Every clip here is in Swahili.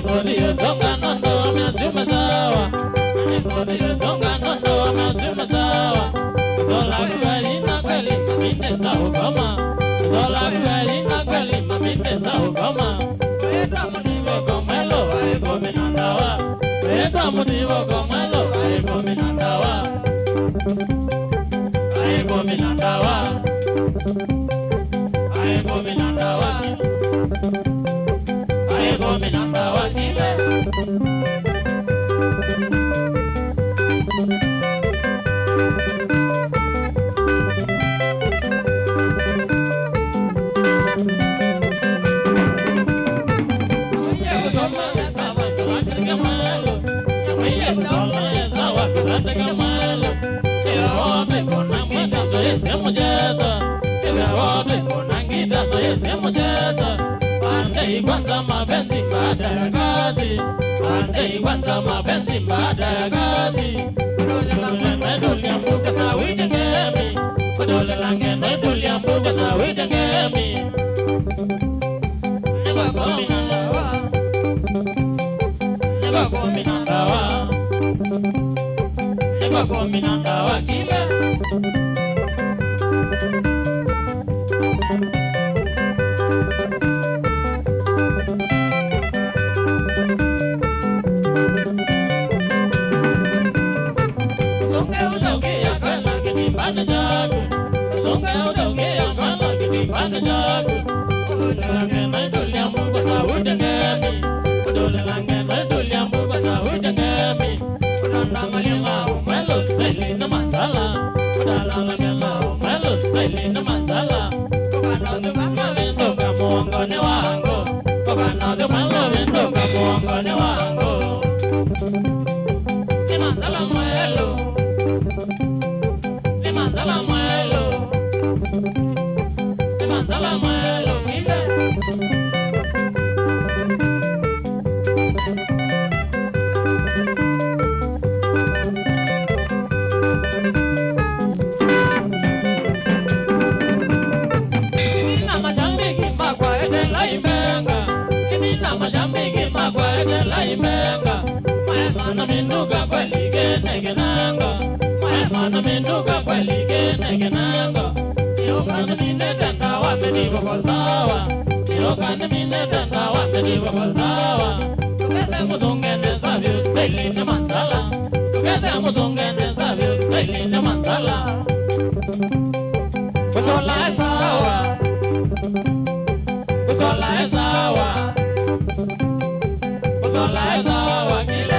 Ngodio songa nondo amezima sawa. Ngodio songa nondo amezima sawa. Zola kuaina kalima minde sawa kama. Zola kuaina kalima minde sawa kama. Weka mudivo komelo aiko minandawa. Weka mudivo komelo aiko minandawa. Aiko minandawa. Aiko minandawa. Aiko minandawa kile. Kwanza mapenzi baada ya kazi, kwanza mapenzi baada ya kazi. Kudole lange medulia mbuka na wite ngemi, kudole lange medulia mbuka na wite ngemi. Nego komi nandawa, nego komi nandawa, nego komi nandawa kile. Bana jagu, zonga udongea mama kiti bana jagu. Kudole lange medulia mbuka na wite ngemi, kudole lange medulia mbuka na wite ngemi. Kudanda malima umelo style na manzala, kudala lange ma umelo style na manzala. Kukana de mama vendo kamongo ne wango, kukana de mama vendo kamongo ne wango. Ni manzala mwelo. Manzala mwelo, manzala mwelo kile. Kimina majambiki makwa ete laimenga, kimina majambiki makwa ete laimenga. Maemana minuga kwa lige negenanga. Mana menduga kweli gene genanga. Nilokana minetenda wameniwa kwa sawa. Nilokana minetenda wameniwa kwa sawa. Tukete muzungene savio style na manzala. Tukete muzungene savio style na manzala. Kusola sawa. Kusola sawa. Kusola sawa kile.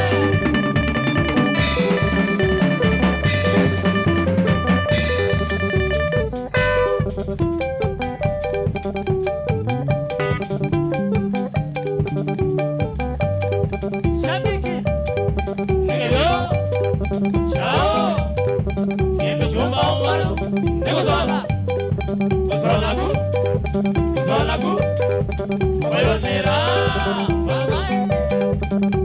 Shabiki, hello, ciao, yendo chumba umbaro, nego zola, zola gu, oyo nera, bye.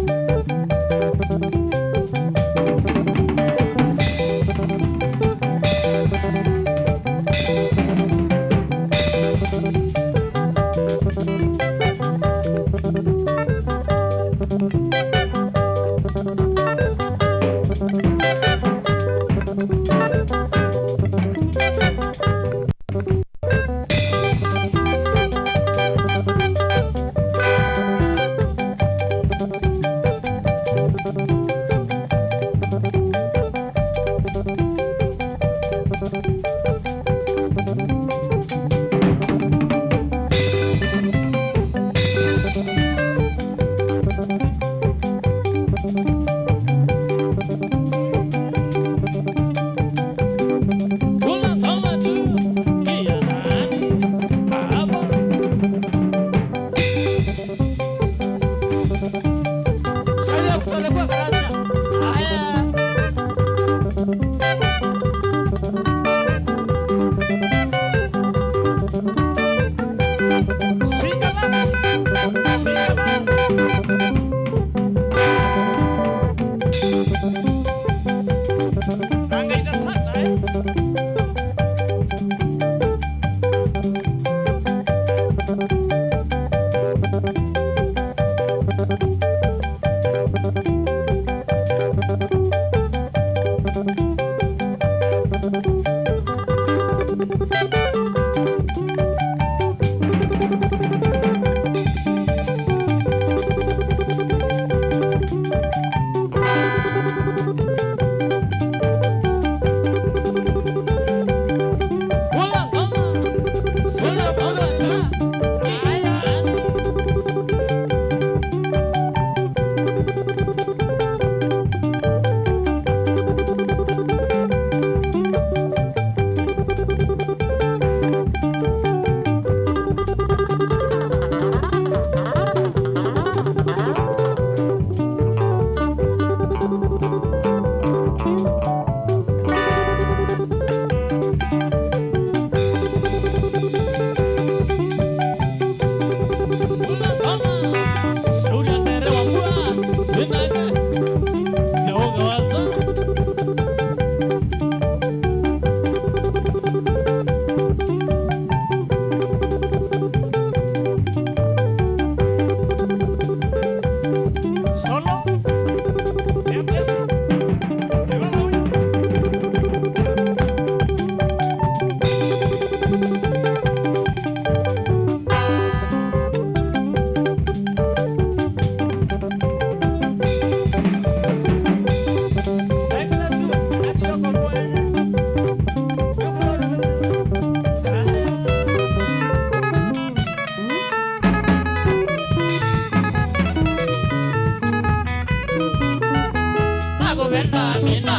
nakupenda Amina,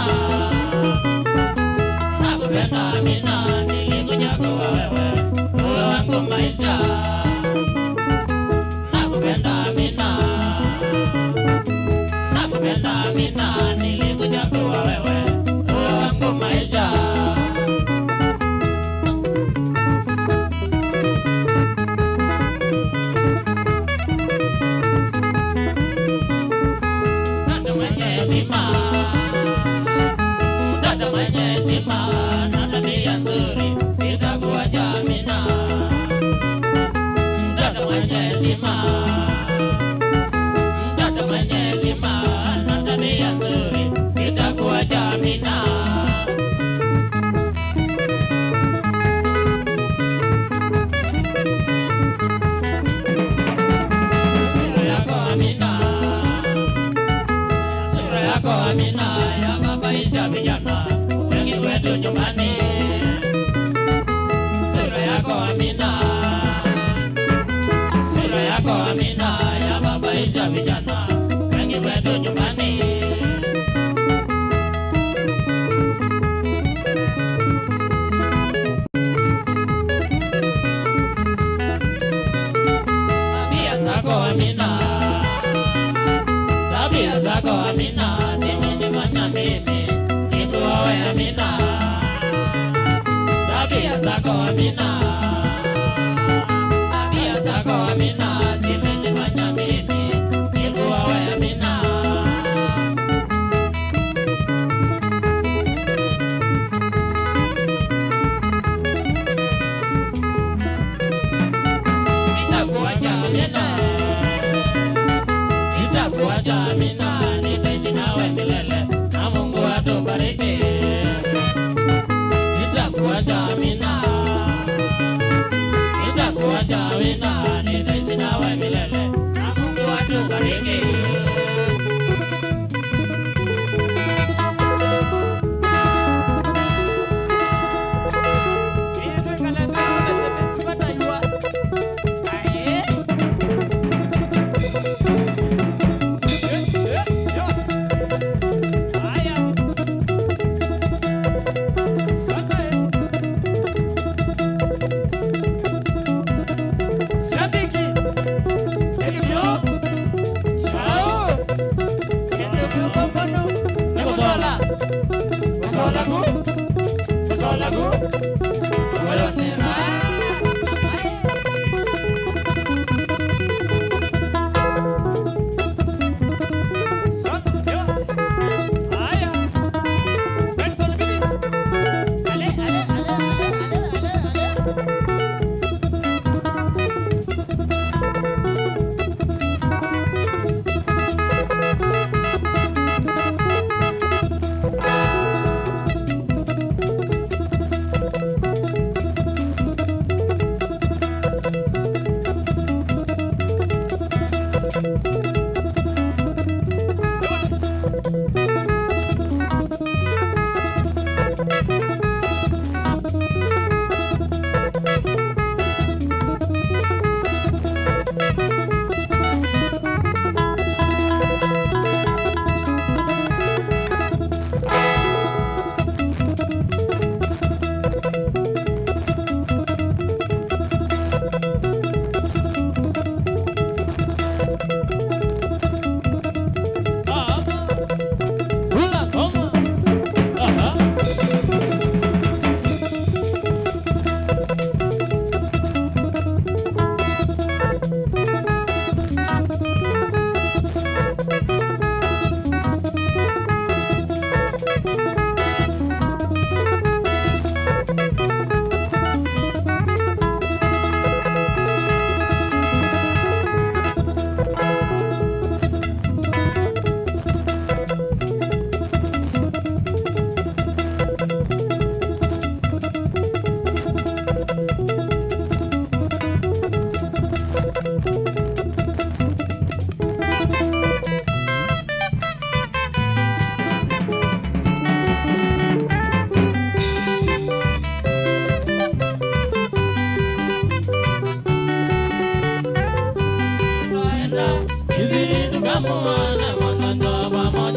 nakupenda Amina, nilikuchagua wewe uwe wangu maisha. Nakupenda Amina, nakupenda Amina, nilikuchagua wewe uwe wangu maisha. Mtoto mwenye heshima, mtoto mwenye heshima na tabia nzuri, sitakuacha Amina. Mtoto mwenye heshima, mtoto mwenye heshima na tabia nzuri, sitakuacha Amina. Sura yako Amina, sura yako Amina yababaisha vijana wengi kwetu nyumbani. Sura yako Amina, sura yako Amina yababaisha vijana wengi kwetu nyumbani. Tabia zako Amina, tabia zako Amina zimenifanya mimi nikuoe Amina. Tabia zako Amina, tabia zako Amina zimenifanya mimi nikuoe Amina. Sitakuacha Amina, sitakuacha Amina, nitaishi nawe milele na Mungu atubariki. Sitakuacha Amina, sitakuacha Amina, nitaishi nawe milele na Mungu atubariki.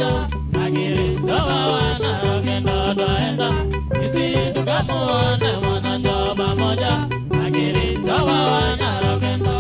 Kristo Narokendo twaenda Kisii tukamuone Mwananjo pamoja na Kristo wa Narokendo.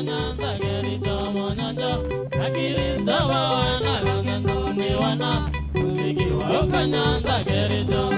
Nyanza Kericho Mwananjo na Kristo wa Narokendo ni wana muziki wa uko Nyanza Kericho.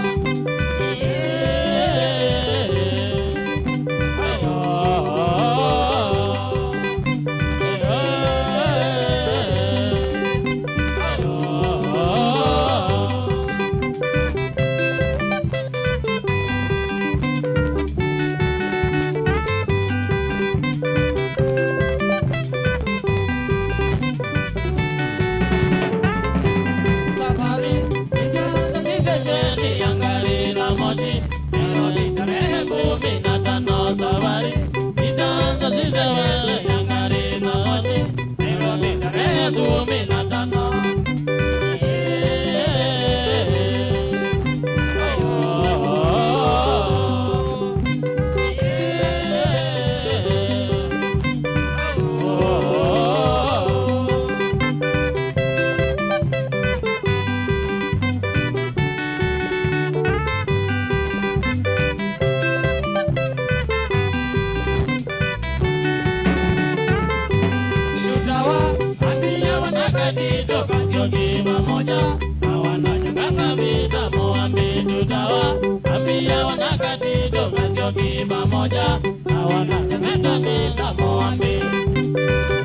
Pamoja na wanatemeta mitamo ambi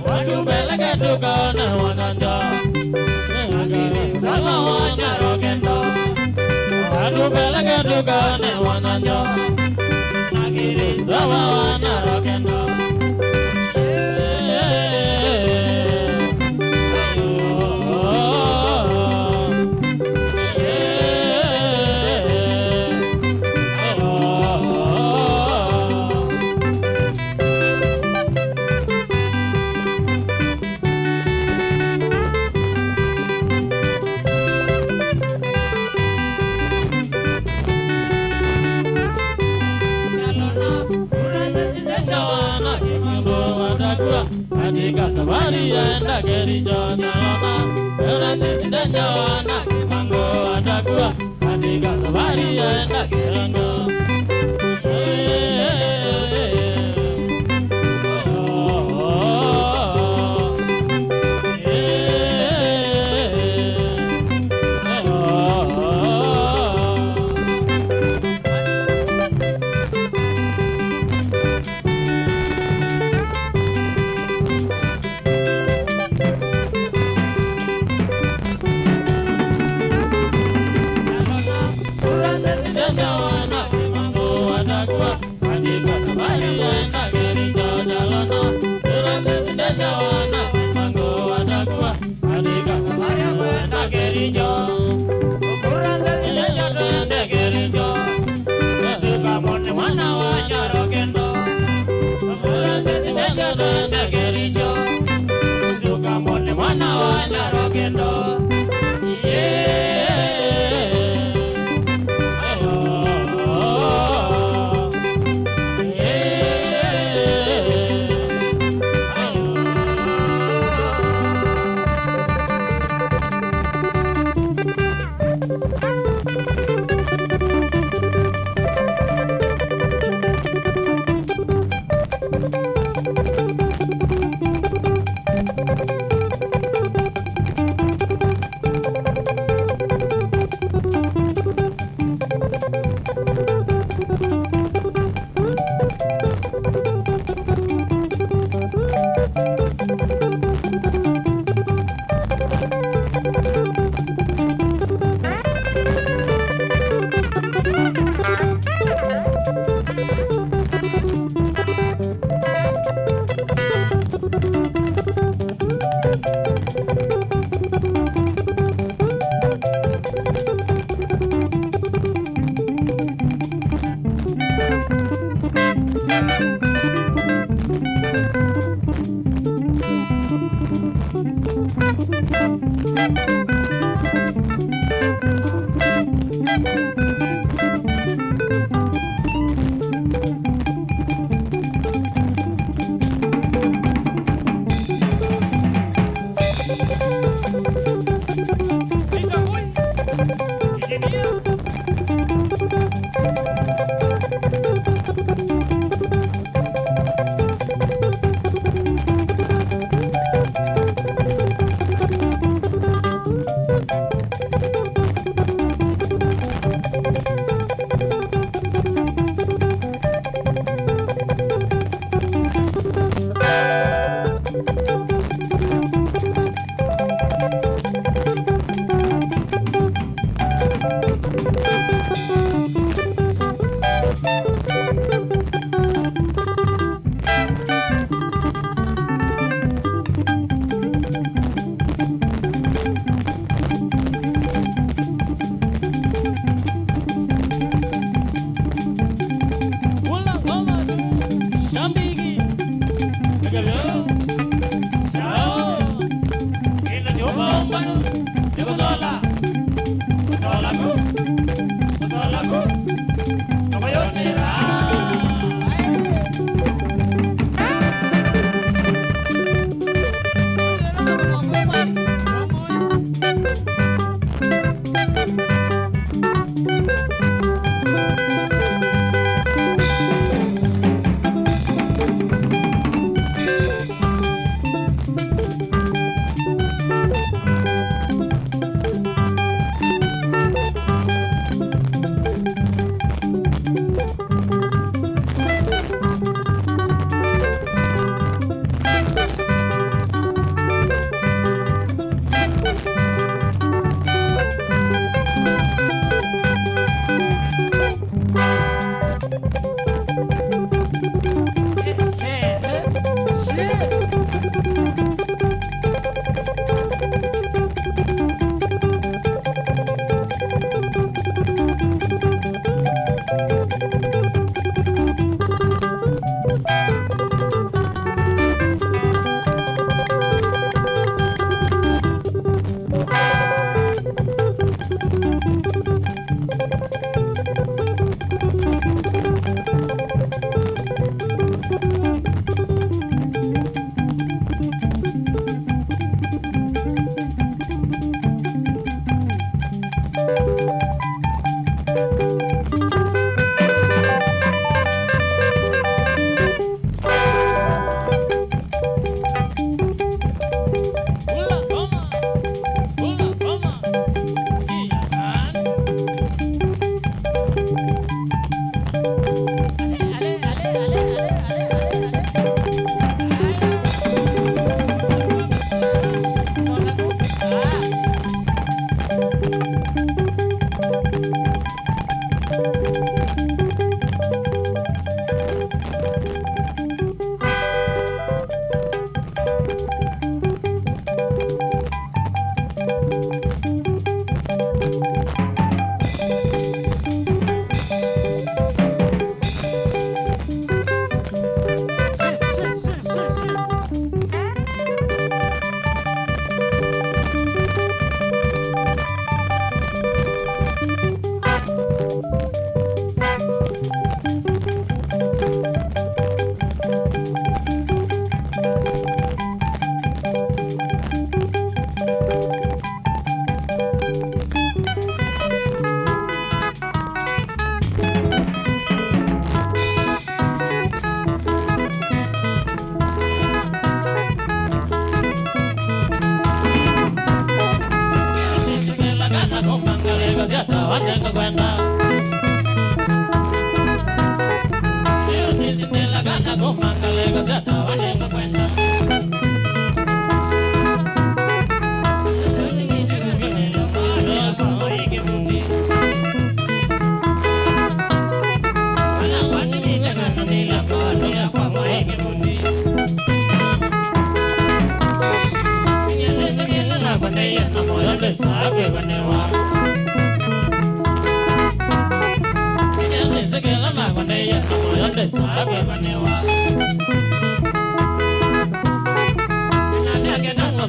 watupeleke tukone Mwananjo na Kristo wa Narokendo. Watupeleke tukone Mwananjo na Kristo wa Narokendo. Katika safari yaenda Kericho Jalona, Francis Ndenyo na Kisango atakuwa katika safari yaenda Kericho. Mwana wa Narokendo.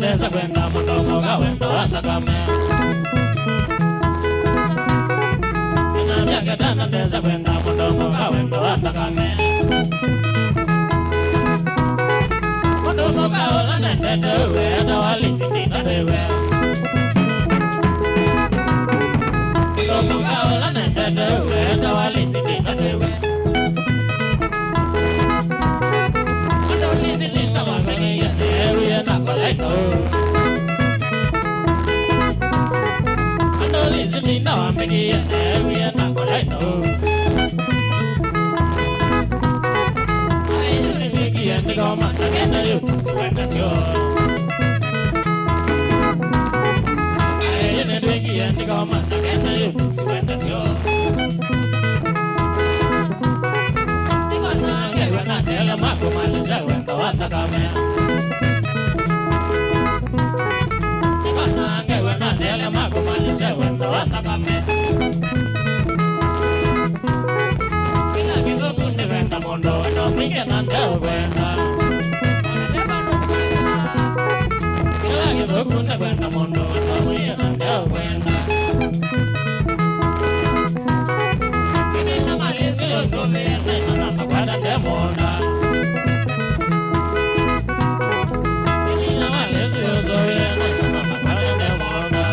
Esa cuenta, mundo gawendo atakame ina miaka tano ndeza kwenda mundo gawendo atakame mundo gaola nende we atawali sitina dewe mundo gaola nende we atawali sitina dewe I'm beginning every and I'm going to know. I didn't think you had to go much again. I didn't think you had to go much again. I when I tell a Marco, my show and go on the comment. When I tell a Marco, my show and go on the comment. Mundo no pingen anda buena Kila que no kunta buena mundo no pingen anda buena Kini malezi lo sobe na pakwada de mona Kini malezi lo sobe na pakwada de mona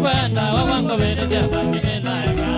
kwenda wawango vile jaza mine naega.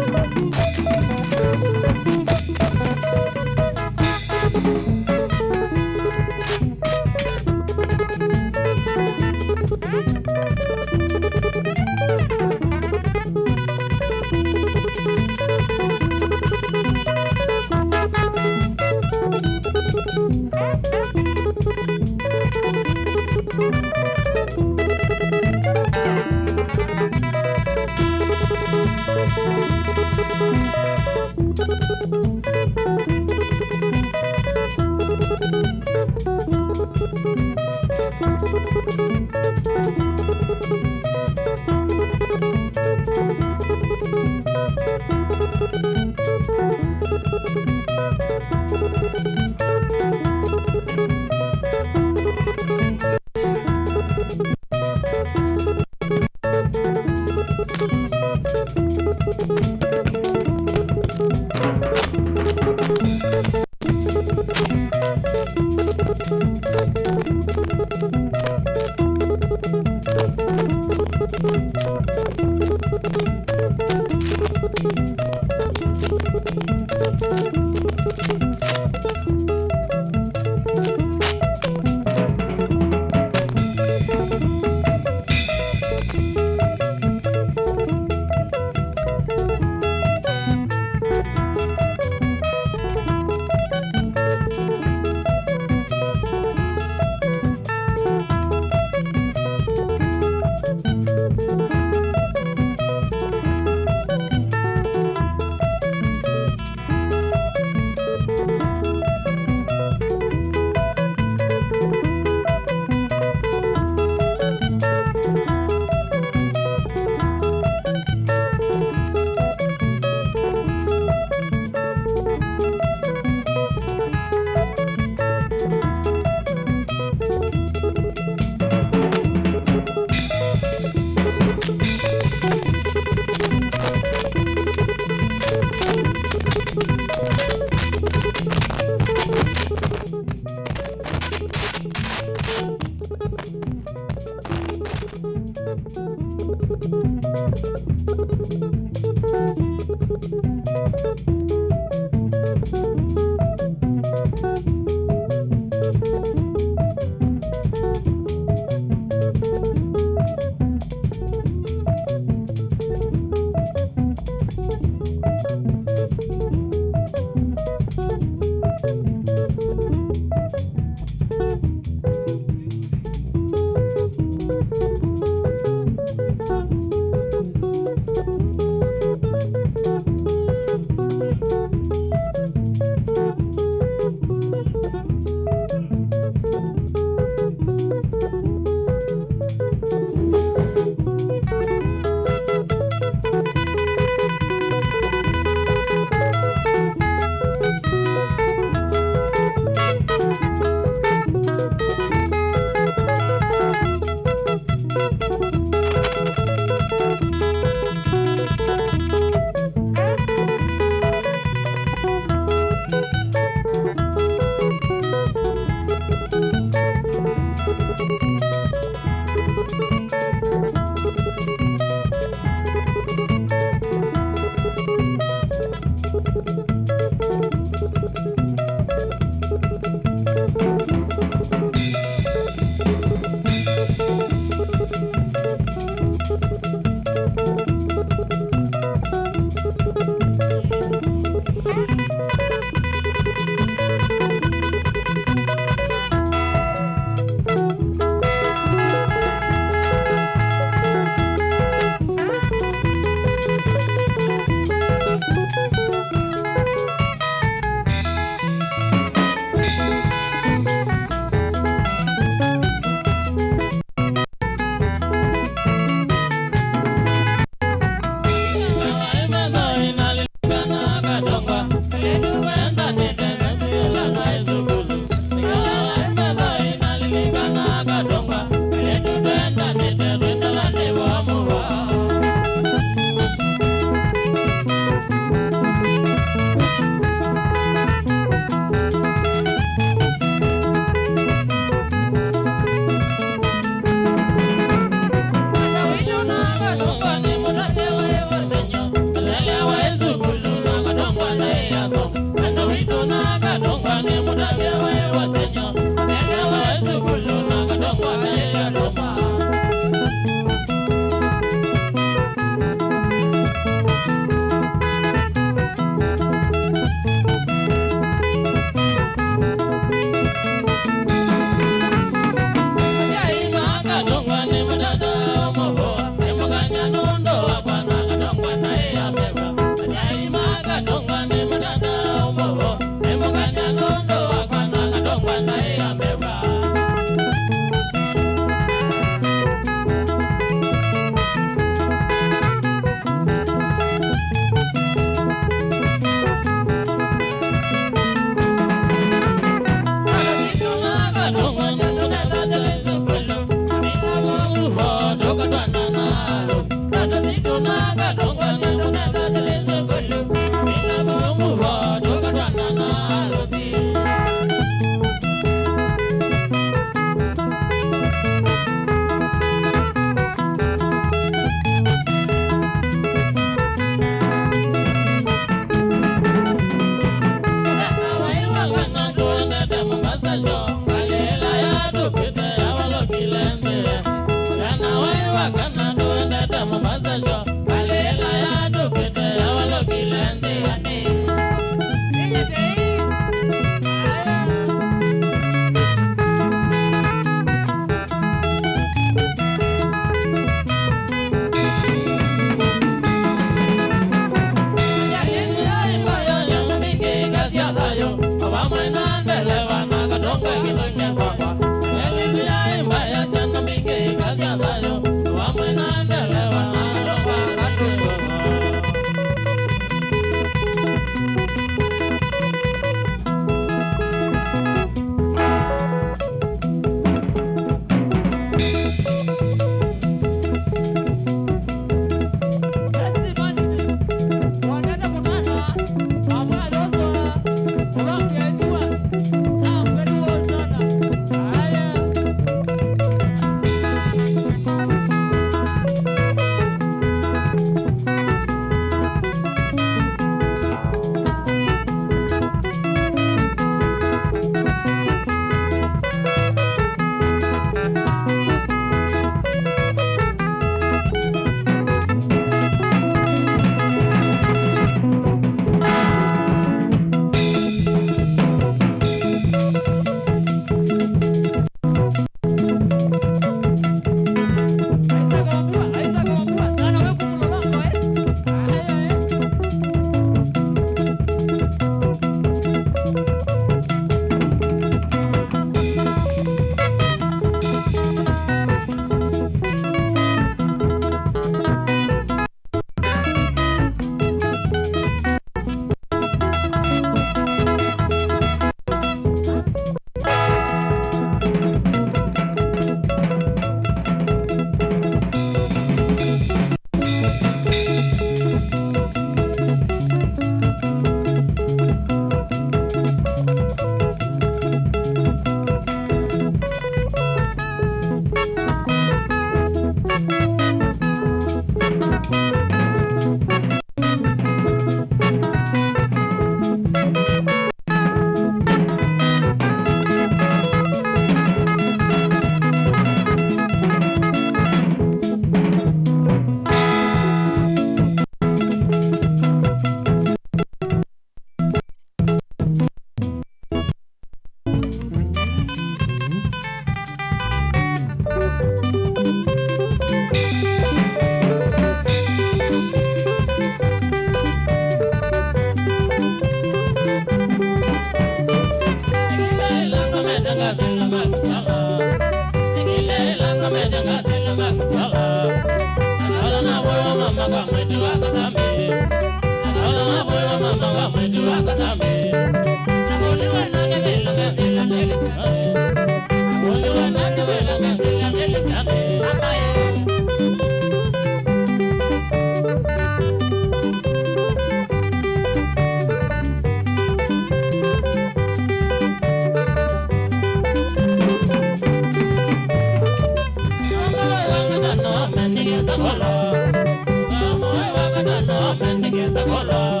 mendekeza kola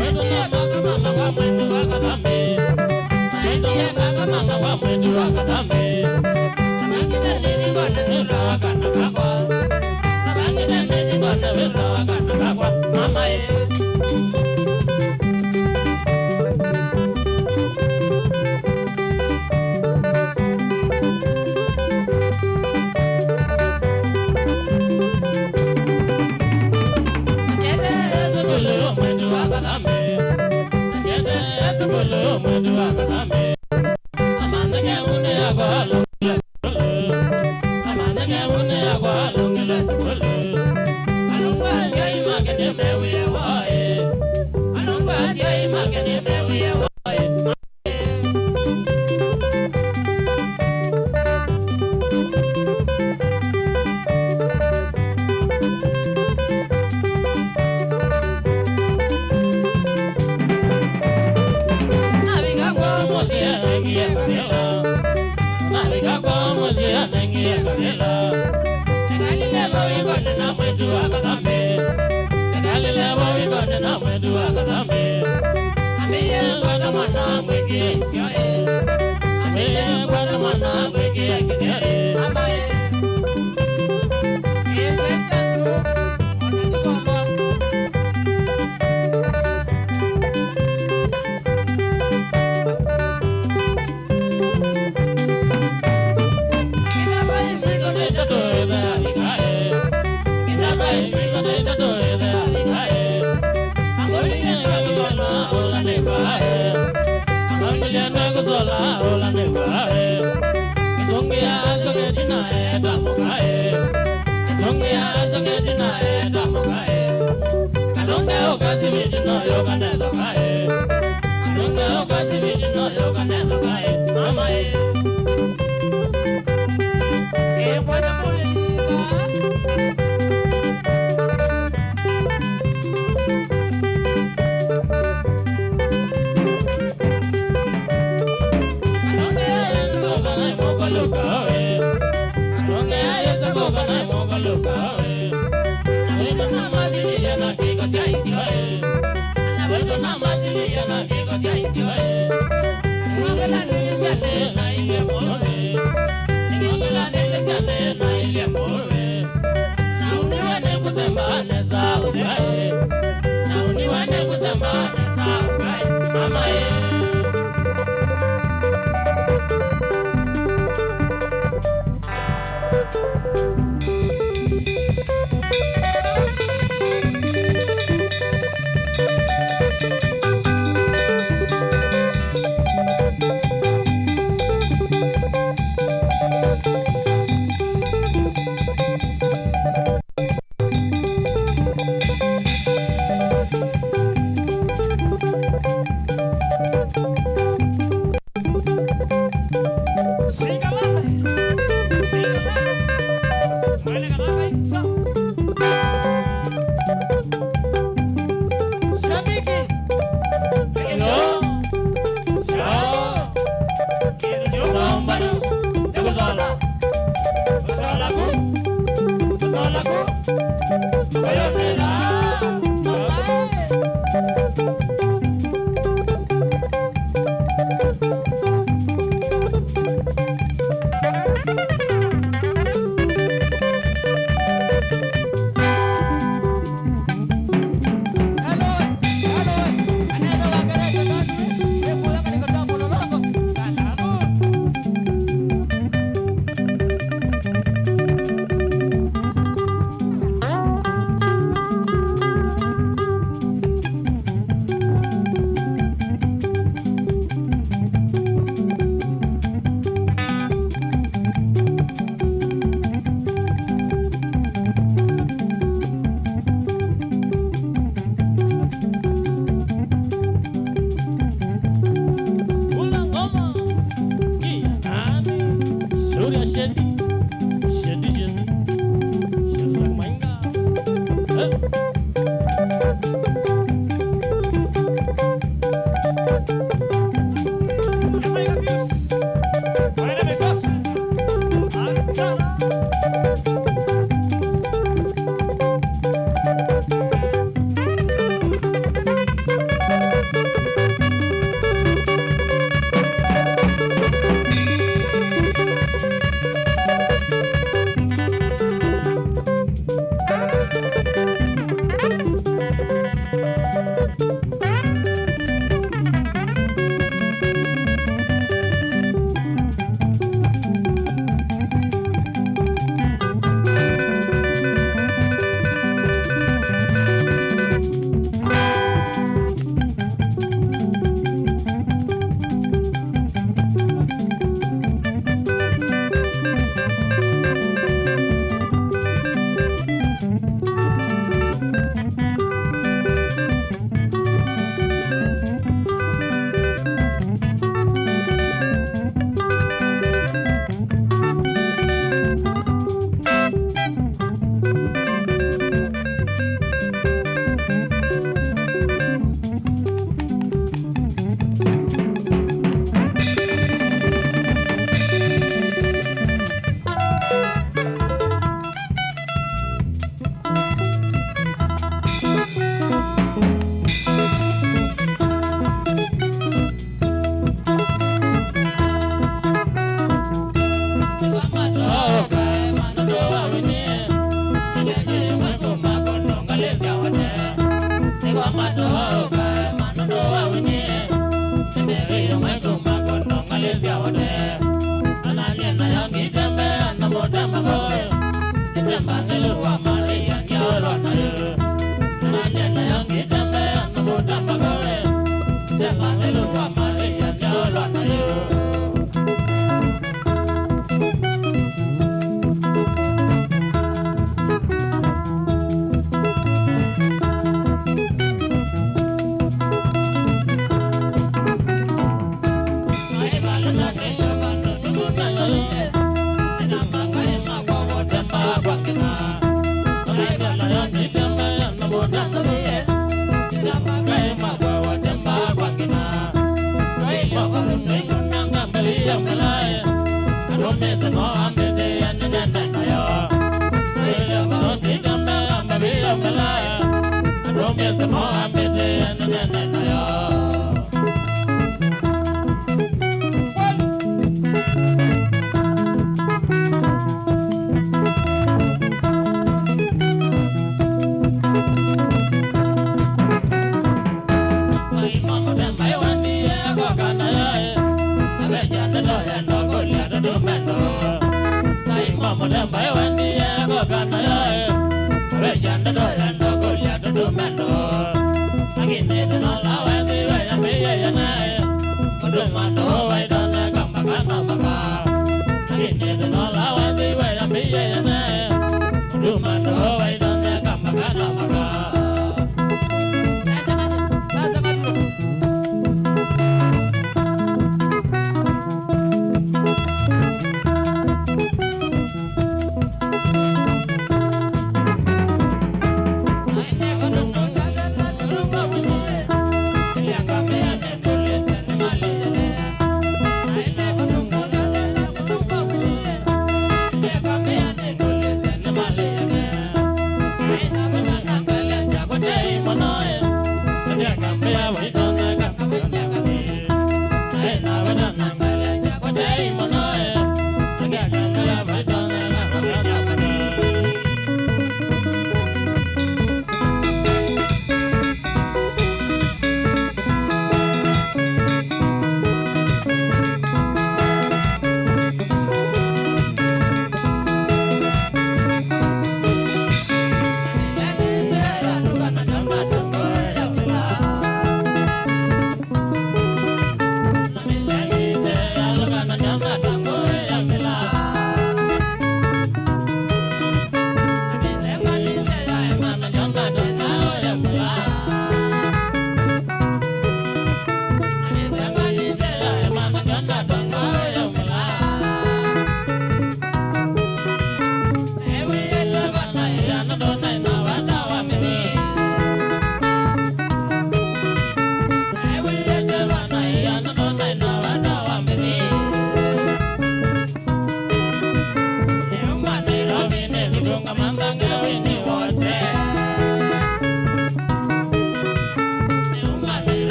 Wetu ya mama kwa mwetu wakatambe Wetu ya mama kwa mwetu wakatambe Nabangita nini kone sula wakana kakwa Nabangita nini kone sula wakana kakwa Mama ye matoka manondo wawini Ndewe maiku makondo Malaysia wade Anania na yangi tembe Anamote magoyo Nisemba ngelu wa mali ya nyoro na yu Anania na yangi tembe Anamote magoyo Nisemba ngelu wa mali ya nyoro na yu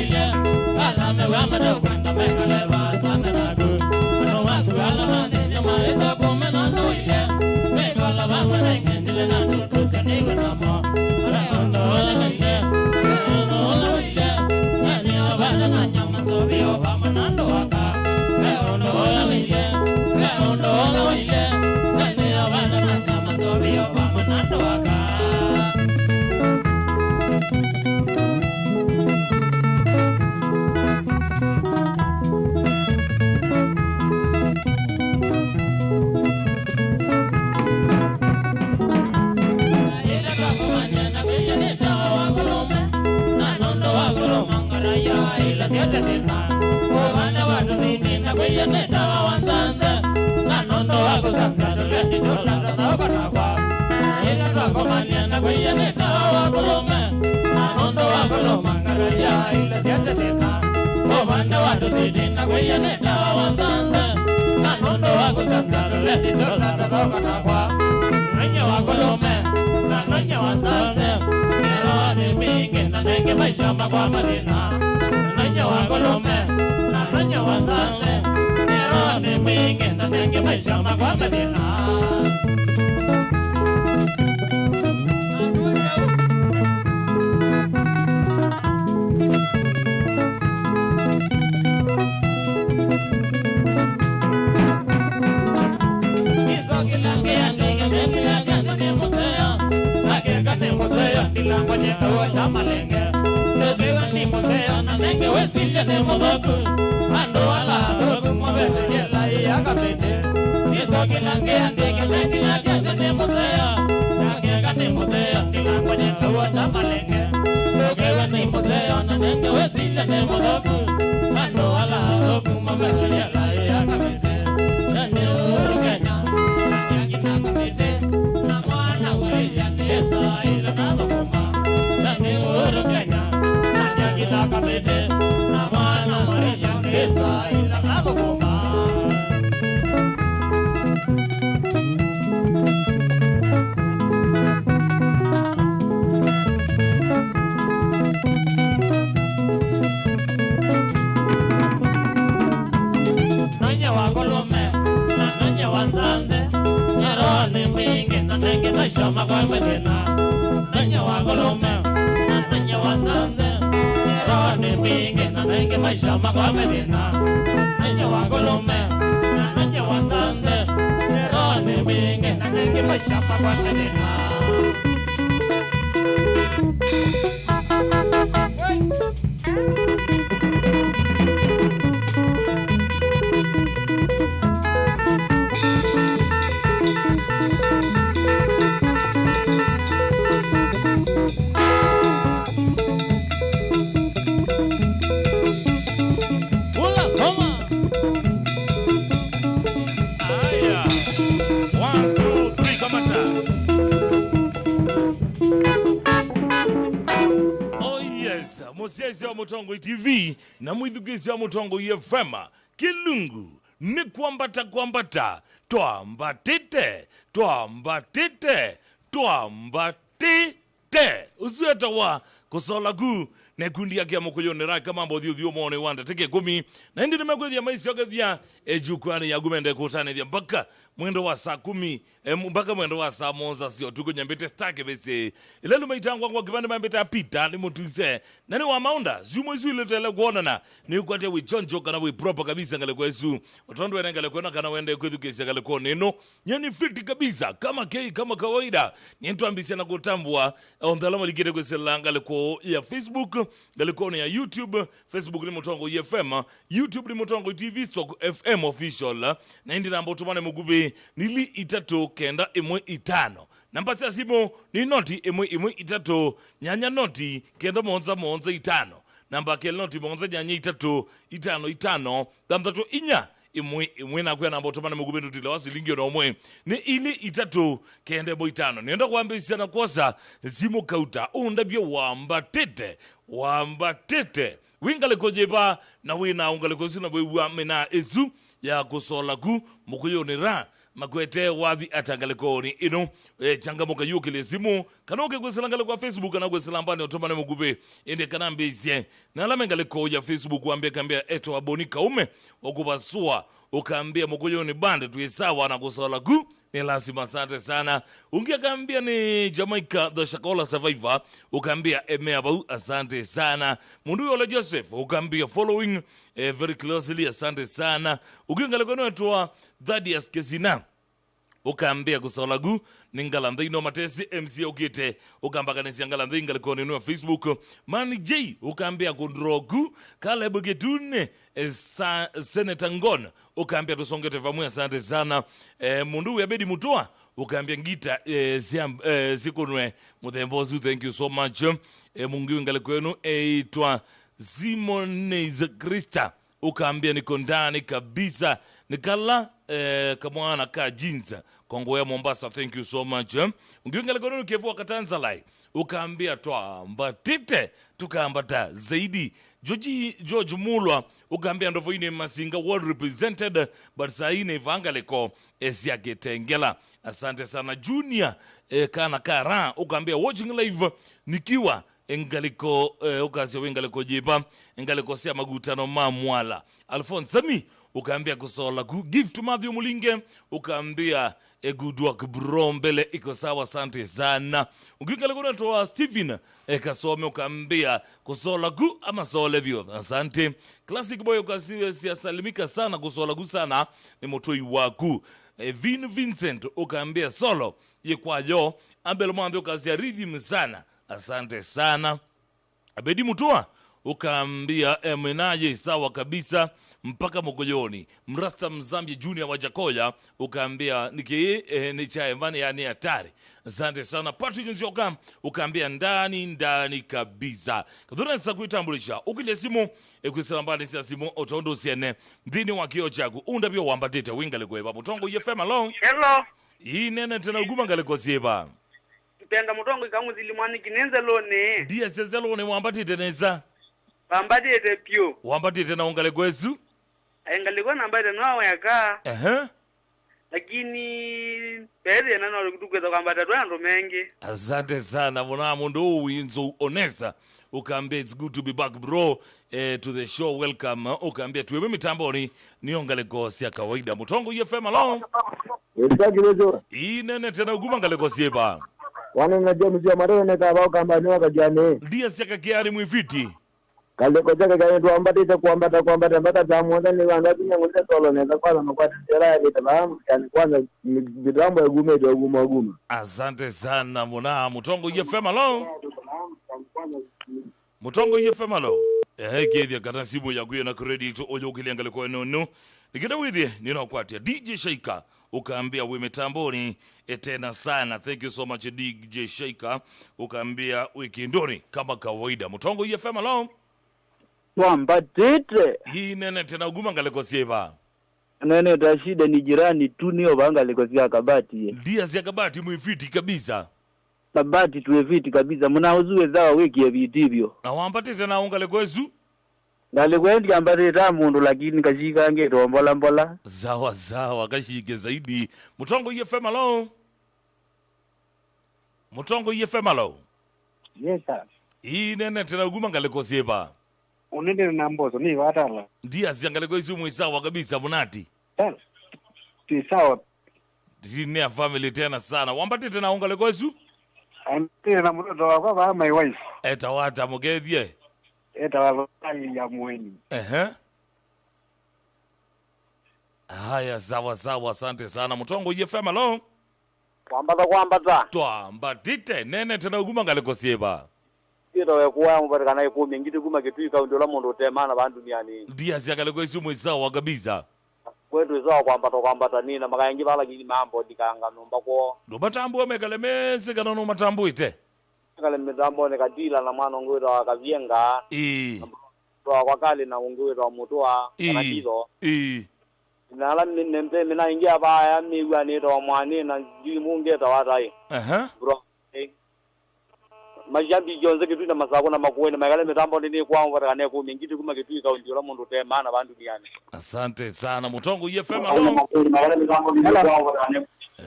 ile ala me wa me do kwenda me kale ba sa me na go no wa ku ala na de nyama esa ko me na no ile me kala ba me na ngendile na tu tu se ni na mo ala ondo ile no ile ni aba na nyama so bi o ba me na ndo aka me ondo ile ni aba na nyama so bi o ba me na ndo aka maisha makwa madina nanya wagolome na nanya wanzanze nirone mwingi na nenge maisha makwa madina Isogilange andike ndenge jana ni musea Agekane musea ndilango nyeto chamalenge ni museo na nenge wesile ne modoku ando ala doku mobele yela ya kapete niso kilange andike nenge ya tete ne museo nage ne museo kilango nyenga wata malenge doge ni museo na nenge wesile ne modoku ando ala doku mobele yela ya kapete nane urugenya ya kitaka pete na mwana wewe ya nesa ila nadokoma nane urugenya Kitaka pete na mwana Maria Nesa ila nadokoma Nanya wagolome na nanya wanzanze Nyarone mwingi na nenge maisha makwa medina Nanya wagolome na nanya wanzanze Nirone mwingi na nenge maisha makwa medina Nanya wagolome na nanya wanzanze Nirone mwingi na nenge maisha makwa medina Musezi wa Mutongo TV na mwidhugizi wa Mutongo FM Kilungu ni kwambata twambatite usieta wa kusola gu nekundi yake mukuyonera kama mbodhi udhio mwone wanda teke kumi na hindi nimegwezi ya maisi ogethia jukwani ya gumende kutane dhia mpaka mwendo wa saa 10 mpaka mwendo wa saa 1 sio tuko nyambete stake bese ilelu maitangwa kwa kibande mbete apita ni mutuse nani wa maunda zumo isu iletele kuonana ni ukwate wichonjo kana wi proper kabisa ngale kwesu utondo ngale kuona kana wende kwethu kesi ngale kwa neno nyani fiti kabisa kama kei kama kawaida nyentu ambisia na kutambua ondala ligere kwesela ngale kwa ya Facebook ngale kwa ya YouTube Facebook ni Mutongo FM YouTube ni Mutongo TV Stock FM official na hindi namba utumane mugube nili itatu kenda imwe itano namba sia simu ni noti imwe itatu nyanya noti kenda monza itano namba ke noti monza nyanya itatu itano damtatu inya imwe na kwa namba utumane mugube tutile wasilingi na umwe ni ili itatu kenda imwe itano nienda kuambia na kosa simu kauta undabyo wambatete wingale kojeba na wina ungale kosina bwe mena ezu ya kusola ku mukuyonera makwete wathi atangalikoni ino changamoka yukile simu kanoke kwesilangale kwa Facebook na kwesilambani otomane mugupe inde kanambizie na lamengaliko ya Facebook wambia kambia eto abonika ume wakubasua ukaambia mokuyoni bande tuisawa na kusola gu ni lazima asante sana ungia kaambia ni Jamaica the Shakola Survivor ukaambia emeabau asante sana mundu yola Joseph ukaambia following very closely asante sana ukiangaliko nwetua Thaddeus Kesina ukaambia kusola gu ningalandhi no matesi MC Ogite ukambaka nisiangalandhi ngalikoni no Facebook Mani J ukaambia kundrogu Caleb Getune Senator Ngon ukaambia tusongete vamwe asante sana mundu ya Bedi Mutua ukaambia ngita sikunwe muthembozu thank you so much mungu ngalikoni eitwa Zimonez Krista ukaambia niko ndani kabisa nikala kamwana ka jinza Kongo ya Mombasa thank you so much ungiungale kono kefu wakatanzalai ukaambia toa mbatite tukaambata zaidi George Mulwa ukaambia ndovo ine masinga world represented but saine ivangaleko esiake tengela asante sana Junior kana kara ukaambia watching live nikiwa engaliko ukasio wengaliko jipa engaliko sia magutano mamwala Alphonse Sami ukaambia kusola give to Matthew Mulinge ukaambia good work bro mbele iko sawa asante sana ungikaleko natoa Stephen kasome ukaambia kusola gu ama sole vyo asante Classic Boy ukasiwe salimika sana kusola gu sana ni motoi waku Vincent ukaambia solo yekwayo ambele mwambia ukasia rhythm sana asante sana Abedi Mutua ukaambia menaje sawa kabisa mpaka Mogoyoni Mrasta Mzambi Junior wa Jakoya ukaambia niki ni chaemvani yani hatari asante sana Patrick Njoka ukaambia ndani kabisa kadhona sasa kuitambulisha ukile simu kwisalambani sia simu otondo siene ndini wa kio chagu unda bio wambatete wingale kweba mutongo yefema long hello hii nene tena uguma ngale kozieba tenda mutongo ikamuzi limwani kinenze lone dia sezelo ne wambatete neza wambatete pio wambatete na ungale kwesu engaliko namba tano yaka lakini pere na nalo kutukweza kwamba tatwando mengi asante sana mwana mundu winzo onesa ukaambia it's good to be back bro to the show welcome ukaambia tuwe mitamboni niongale gosi ya kawaida mutongo yefema long Ezagirejo inene tena uguma ngale gosi eba wana najua mzee marone ka bao kamba ni wakajane dia siaka kiari mwifiti kale koja ka ndo ambatite kuambata mpaka tamuona ni wanga kinyangulia solo neza kwanza makwata sera ya bitabamu yani kwanza bidambo ya gume ndio guma asante sana mwana mutongo yefema long mutongo yefema long kethia kana simu ya kuya na credit ojo kiliangale kwa nono nikita withie ninakwatia DJ Shaika ukaambia wimetamboni tena sana thank you so much DJ Shaika ukaambia wikindoni kama kawaida mutongo yefema long wambatite hii nene tena uguma ngaleko sieba nene tashida ni jirani tu niyo banga likosia kabati ndia sia kabati mwifiti kabisa kabati tuwefiti kabisa mnauzue zawa wiki ya vitivyo na wambatite na ungaleko esu ngalikwendi ambatite mundu lakini kashika ngeto mbola zawa kashike zaidi mutongo yefema long mutongo yefema long yes sir hii nene tena uguma ngaleko sieba unende na mbozo ni watala ndia ziangale kwa isi mwisawa kabisa munati sana ti sawa tine ya family tena sana wambatite na ungale kwa isu amtire na mtoto wako ba my wife etawata mugethie etawali ya mweni haya sawa asante sana mutongo yefema long kwambata twambatite nene tena uguma ngale kosieba ito yekuwa mupatikana ikumi ngiti kuma kitu ikaundio la mundu temana bandu niani ndia siakale kwa isu mwisawa kabisa kwetu izo kwambata nina makayangi bala kini mambo dikanga nomba ko ndo matambu amekale mese kana no matambu ite kale mitambo ne kadila na mwana ngwira wakavienga kwa kale na ngwira mutoa kana kilo na la nembe mina ingia baya miwa ni to mwani na ji munge to watai bro majambi jonze kitu na masako na makuene magale mitambo nini kwa mwatakane ku mingiti kuma kitu ikaunti ola mundu tema na bandu diani. Asante sana Mutongo FM alo.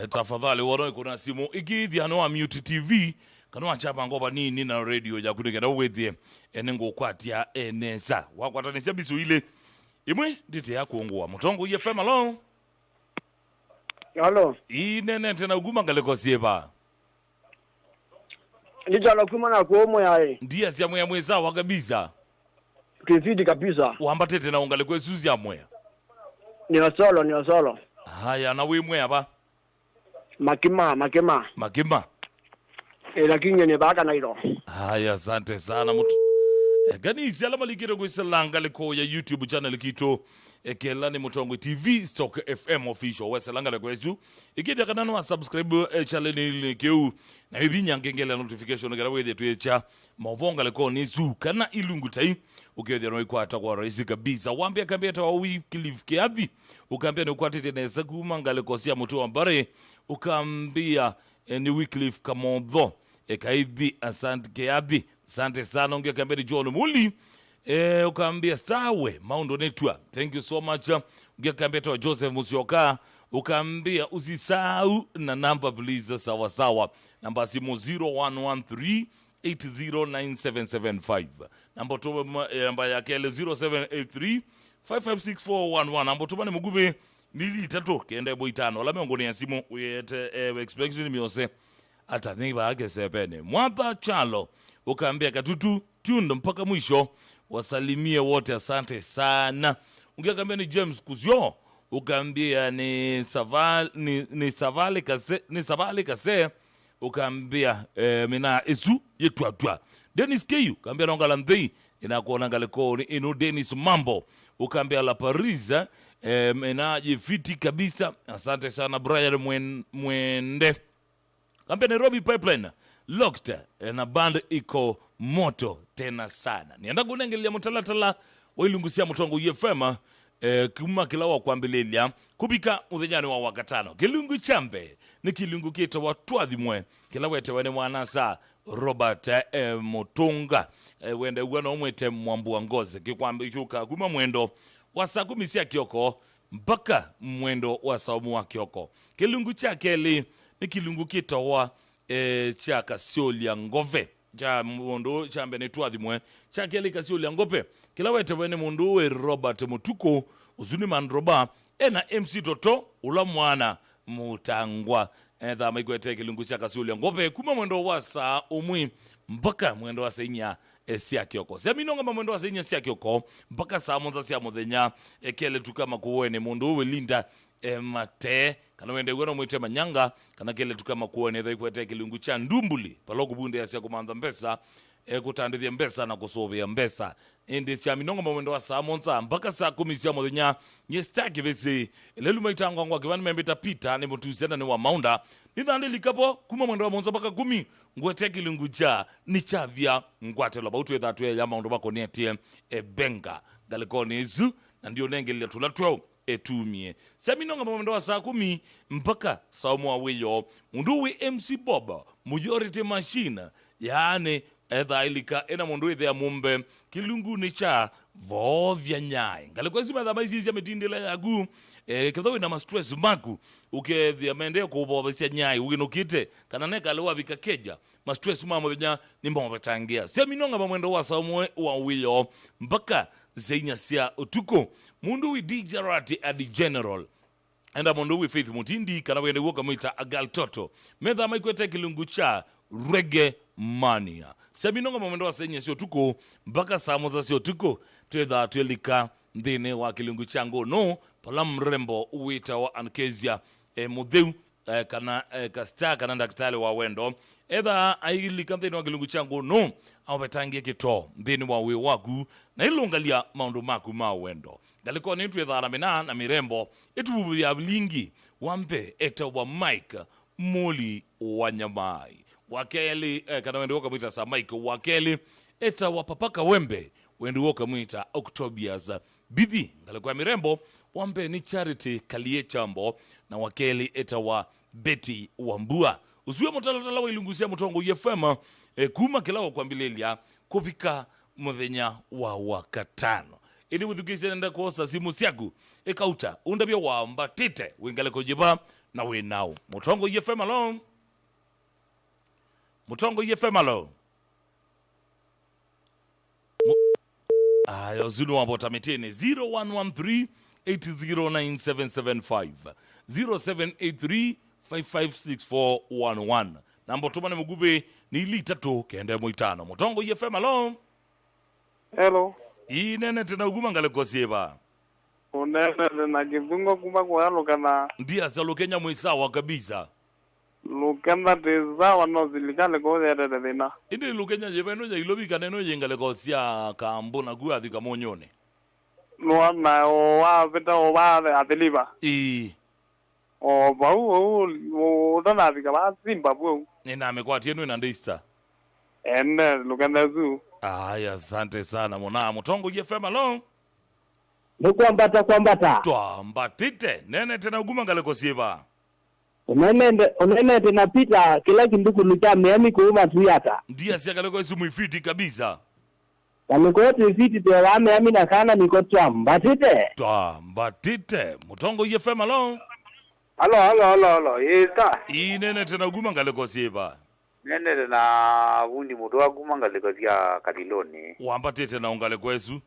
Tafadhali waro kuna simu ikithia no mute TV kana achapa ngoba nini na radio ya kutegera wethie enengo kwatia enesa wakwatanisha bisu ile imwe ndite yakungwa Mutongo FM alo. Halo. Inene tena uguma ngaleko sieba. Nijala kuma na kuomo yae. Ndia siya mwe mweza wakabiza. Kifidi kabisa. Uambate tena ungaleko suzi ya mwe. Ni wasolo. Haya na we mwe hapa. Makima. Lakini ni baka na hilo. Haya asante sana mtu. Gani siala malikiro kweselanga liko ya YouTube channel kito Kelani Mutongo TV Stock FM official weselanga liko yesu ikibya kanano wa subscribe channel ile keu na bibinya ngengele notification gara wede tuecha mavonga liko nizu kana ilungu tai ukiyodya no ikwata kwa rais kabisa wambia kambia ta Wycliffe Kiabi ukambia ni ukwatete na sakuma ngaliko sia mtu ambare ukambia ni Wycliffe Kamodho ekaibi asante Kiabi. Asante sana unge kambia John Muli ukaambia sawe maundo netwa thank you so much unge kambia to Joseph Musioka ukaambia usisahau na namba please sawa namba simu 0113 809775 namba to namba yake 0783 556411 namba to bane mugube nili tatu kenda boitano la miongoni ya simu uyete expectation miose ata niba ake sepene mwapa chalo ukaambia katutu tundo mpaka mwisho wasalimie wote asante sana ungekambia ni James Kuzyo ukaambia ni Savali Kase ukaambia mina esu yetwa Dennis Keyu ukaambia nongala ndei inakuona ngaleko ni ino Dennis Mambo ukaambia la Paris mina jifiti kabisa asante sana Brian Mwende ukaambia Nairobi Pipeline Locked na band iko moto tena sana. Nienda kunengelea mutalatala wailungusia Mutongo FM kuma kilawa kwambilelia kubika uthejani wa wakatano. Kilungu chambe ni kilungu kita watwathimwe kilawa tewene mwanasa Robert Mutunga wende uwana umwete Mwambua Ngozi kikwambika kuma mwendo wa saa 10 sia kioko mpaka mwendo wa saa 1 kioko. Kilungu chakeli ni kilungu kita wa cha Kasiolia Ngove cha mundu chambe netwathimwe cha kele Kasiolia Ngope kila wete wene mundu we Robert Mutuko uzuni mandroba ena MC Toto ula mwana Mutangwa etha maigwete kilungu cha Kasiolia Ngope kuma mwendo wa saa umwi mpaka mwendo wa senya sia kioko seminonga mwendo wa senya sia kioko mpaka saa monza sia muthenya kele tukama kuwene mundu we Linda mate kana wende gwana mwite Manyanga kana kele tukama kuone thai kwete kilungu cha Ndumbuli palogo bunde yasia kumanda mbesa kutandithia mbesa na kusovia mbesa indi cha minonga mwendo wa saa monza mpaka saa 10 sia muthenya nyestaki besi lelu maitangwa ngwa kivani membeta Peter ni mutusena ni wa Maunda nithandi kapo kuma mwendo wa monza mpaka 10 ngwete kilungu cha ni chavya ngwate lo bautu ethatu ya Maunda bako netie benga galikoni izu na ndio nengelea tulatwa etumie seminonga mwendo wa saa 10 mpaka saa 1 wiyo munduwi MC Boba majority machine yaani etha ilika ena mundu ithea mumbe kilungu ni cha vovya nyai ngalikwa zima tha maizizia mitindila yagu kithawi na stress maku ukethia mende kubobesia nyai uginukite kana neka lewa vikakeja stress mamo nya ni mbetangia seminonga mwendo wa saa 1 wiyo mpaka zenya sia utuko mundu wi DJ Rati adi General enda mundu wi Faith Mutindi kana wende woka mwita Agal Toto metha maikwete kilungu cha Reggae Mania seminonga mwendo wa zenya sia utuko mpaka saa moza sia utuko twetha twelika ndine wa kilungu cha ngono pala mrembo uwita wa Ankezia Mutheu kana kasta kana daktari wa wendo etha ailika ndine wa kilungu cha ngono au betangie kito ndine wa we wagu na ilungalia maundu maku ma wendo galiko ni twethara mena na mirembo etubu ya blingi wampe eta wa Mike Muli Wanyamai wakeli kana wendo woka mwita sa Mike wakeli eta wa Papaka Wembe wendo woka mwita Octobias Bibi galiko ya mirembo wampe ni Charity Kalie Chambo na wakeli eta wa Betty Wambua usiwe mutalatala wa ilungusia Mutongo FM kuma kila wakwambilelia kupika muthenya wa wakatano ili withukise nenda kuosa simu siaku ekauta undabia wambatite wingale kujiba na wenao Mutongo FM alone Mutongo FM alone ayo zinu wabota metene 0113-809-775 0783-556411 nambo tumane mugube ni lita to kende muitano Mutongo FM alone. Hello. Inene tena uguma ngale kosieba. Unene na kizungo kuma kwa lokana. Ndia sa lokenya mwisawa kabisa. Lokana tezawa no zilikale ko ya tena. Indi lokenya jebeno ya ilobika neno yengale kosia kambona gua thika monyone. Luana o wa beta o wa ateliba. O bau o dana thika ba Zimbabwe. Nina amekwatie nwe na ndista. Ene lokana zu. Aya, asante sana mwana Mutongo FM alone. Kwambata. Twambatite nene tena uguma ngale kosieba. Unene tena pita kila kinduku lucha miami kuuma tuyata. Ndia siakale kwa sumu ifiti kabisa. Kamikote ifiti tewa miami na kana niko twambatite. Twambatite Mutongo FM alone. Halo. Yesa. Inene tena uguma ngale kosieba. Nene na wundi mutu aguma ngale kosia Katiloni. Wambatite na ungale kwesu.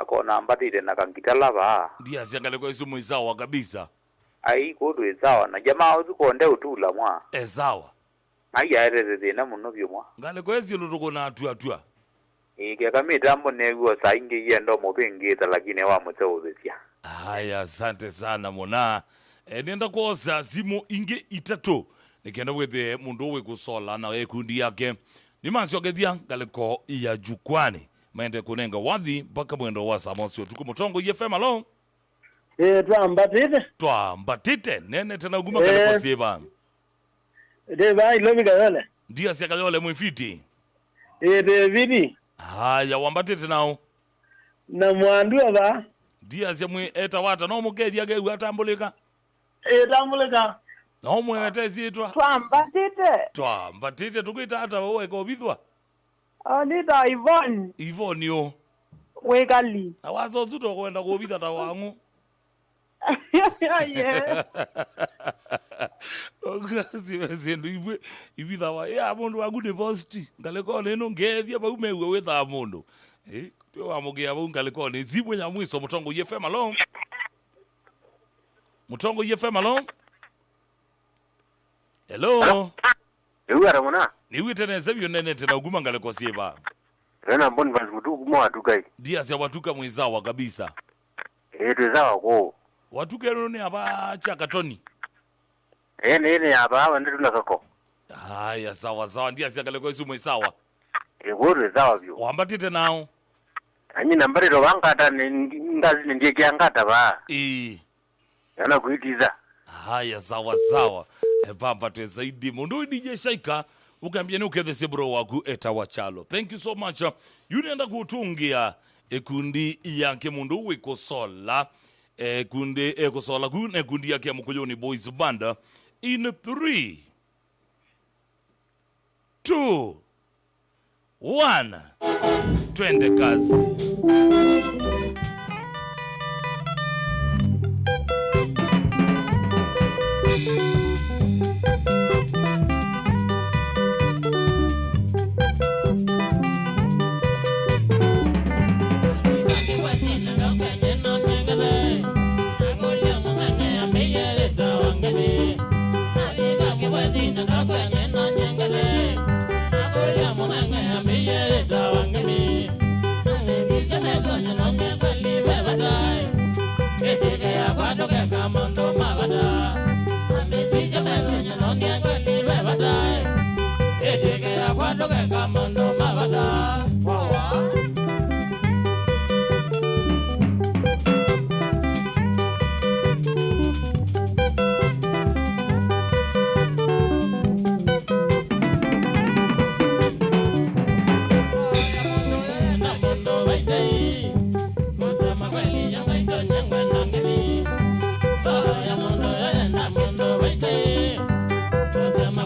Kona ambatite na kankitalaba. Ndia siakale kwa sumu isawa kabisa. Ai kodu ezawa na jamaa uzikonde utula mwa. Ezawa. Ai yaereze na muno byo mwa. Ngale kwezi luruko na atua. Ike kamita ambo negwo sainge yendo mobengeta lakini wa mutseobesia. Haya, asante sana mona. Nenda kuosa simu inge itatu. Nikenda wethe mundu we kusola na ekundi yake. Nimansi ogethia galeko ya jukwani. Maende kunenga wathi mpaka mwendo wa samosi tuku Mutongo FM alone. Twambatite nene tena uguma galeko sieba. Deva ilobika yole. Ndia siaka yole mwifiti. Vidi. Haya, wambatite nao. Na mwandu ba. Ndia siamwe etawata no mugethia geu atambulika. Tambulika. No mwete zitwa. Twambatite tukuita hata wewe ko bithwa. Anita Yvonne yo. Wegali. Awazo zuto kwenda kubitha ta wangu. Yeah. Okazi wezendu ibitha wa ya mundu wangu deposit ngaleko neno ngethia ba umewe wetha mundu. Pio wamugea ba ngaleko ni zibwe nya mwiso Mutongo FM alone. Mutongo FM alone. Hello. Ewa mwana. Ni witene sebyo nene tena uguma ngale kosieba. Rena mboni vanzi mutu kuma watukai. Dia sia watuka mwizawa kabisa. Tuzawa ko. Watuka none aba chakatoni. Ene aba ndio tunakako. Haya, sawa ndia sia ngale kosu mwisawa. Egoro zawa byo. Wambatite nao. Anyi nambari ro wangata ngazi ndiye kiangata ba. Yana kuitiza. Haya, sawa. Papa tu zaidi mundu DJ Shaika ukambia ni ukethese bro waku etawachalo. Thank you so much. Yunenda kutungia ekundi yake mundu wikosola kundi kusola gune kundi yake Mukuyuni Boys Band in 3 2 1 twende kazi.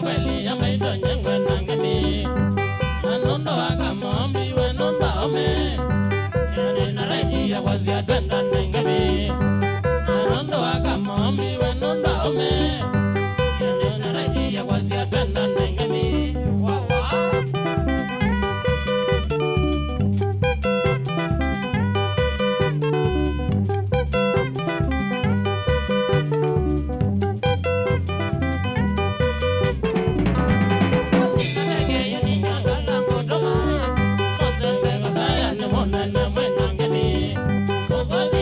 Kweli kwasia twenda nengeni anondo akamombi wenondo ome yende raidi ya kwasia twenda nengeni wawa Ogozi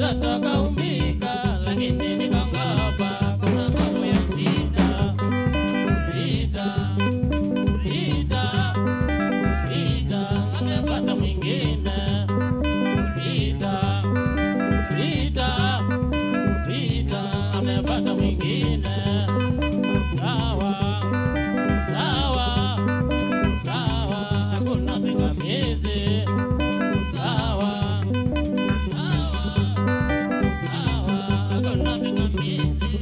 mtoto kaumbika, lakini nikangapa kwa sababu ya shida. Rita, Rita, Rita amepata mwingine. Rita, Rita, Rita amepata mwingine. Sawa, sawa, sawa, hakuna pingamizi. Sawa, sawa, sawa, hakuna pingamizi.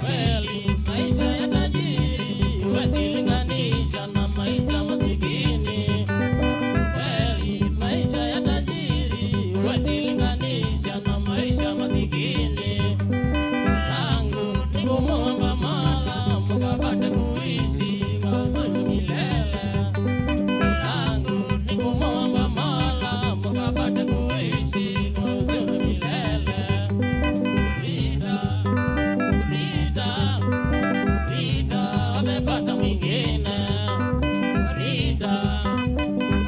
Kweli maisha ya tajiri huwezi linganisha na maisha masikini. Kweli maisha ya tajiri huwezi linganisha na maisha masikini. Langu ni kumuomba Mola mukapate kuishi kwa amani milele. Langu ni kumuomba Mola mukapate kuishi kwa amani milele. Rita, Rita, Rita amepata mwingine. Rita,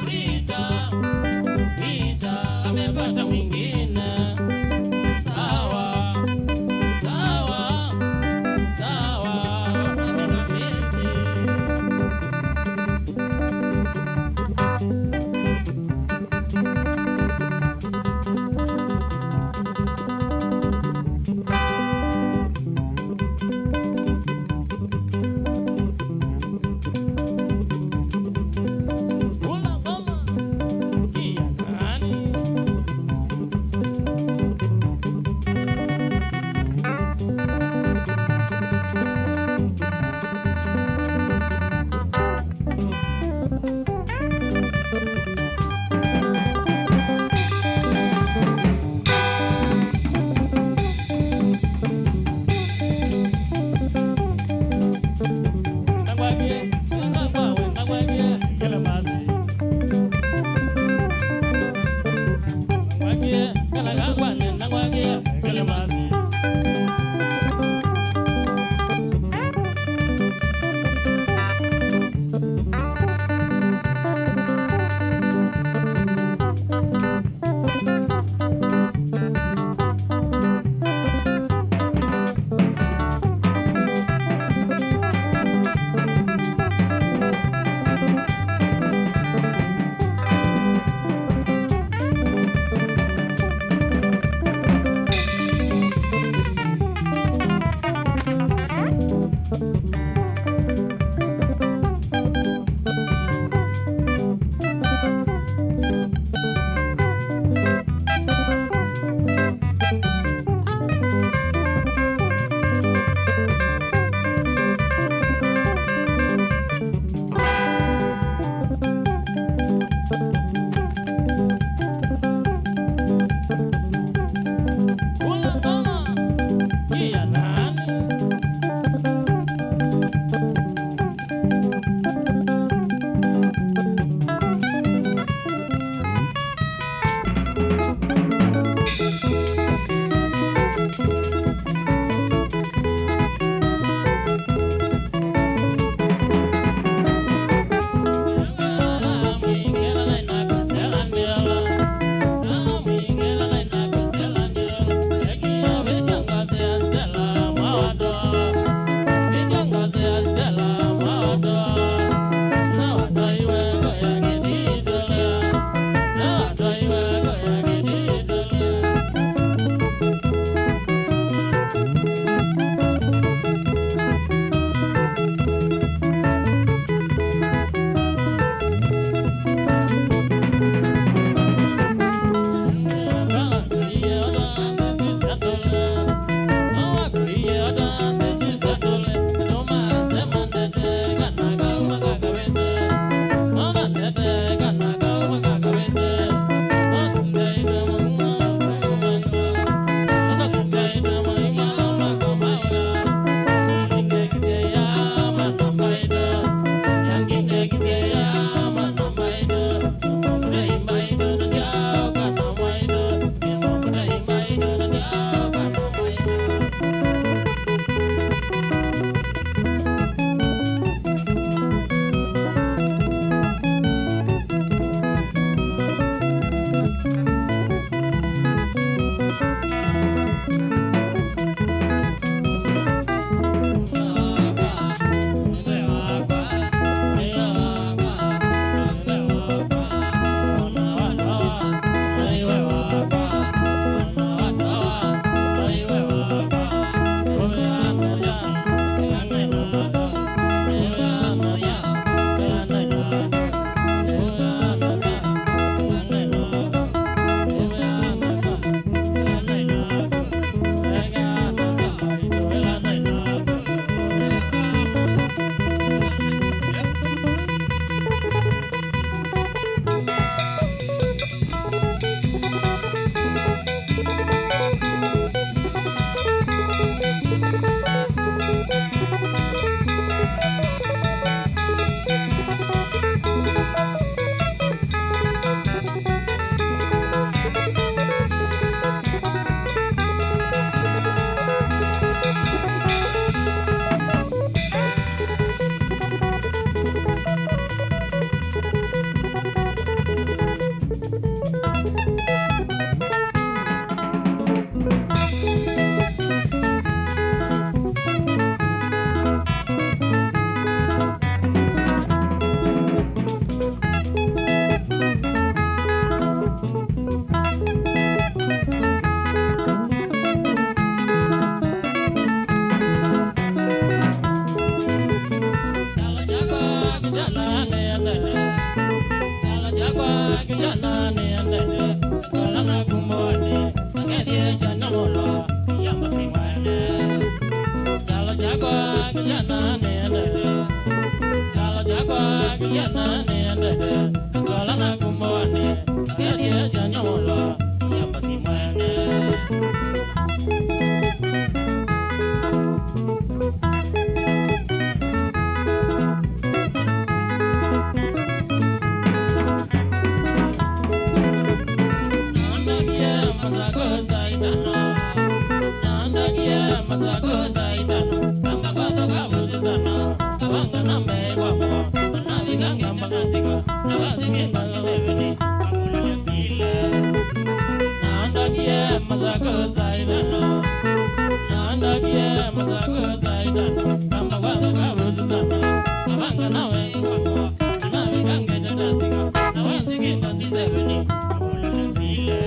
Rita, Rita amepata mwingine. Sawa, sawa, sawa, hakuna pingamizi. Kula ngoma kia nani? Nangwagie, nangwawe, nangwagie, kila mazi. Nangwagie, kala gangwane, nangwagie, kila mazi. kijana niendete kola na kumbone akedie jana mola yamba simwene jalo jagwa kijana niendete jalo jagwa kijana niendete kola na kumbone akedie jana mola yamba simwene Masago saitano, kanga bado kabusi sana, kawanga na mewa mo, nabi kanga magasika, nabi kanga seveni, akula yasile. Nandakie masago saitano, nandakie masago saitano, kanga bado kabusi sana, kawanga na mewa mo, nabi kanga dadasika, nabi kanga seveni, akula yasile.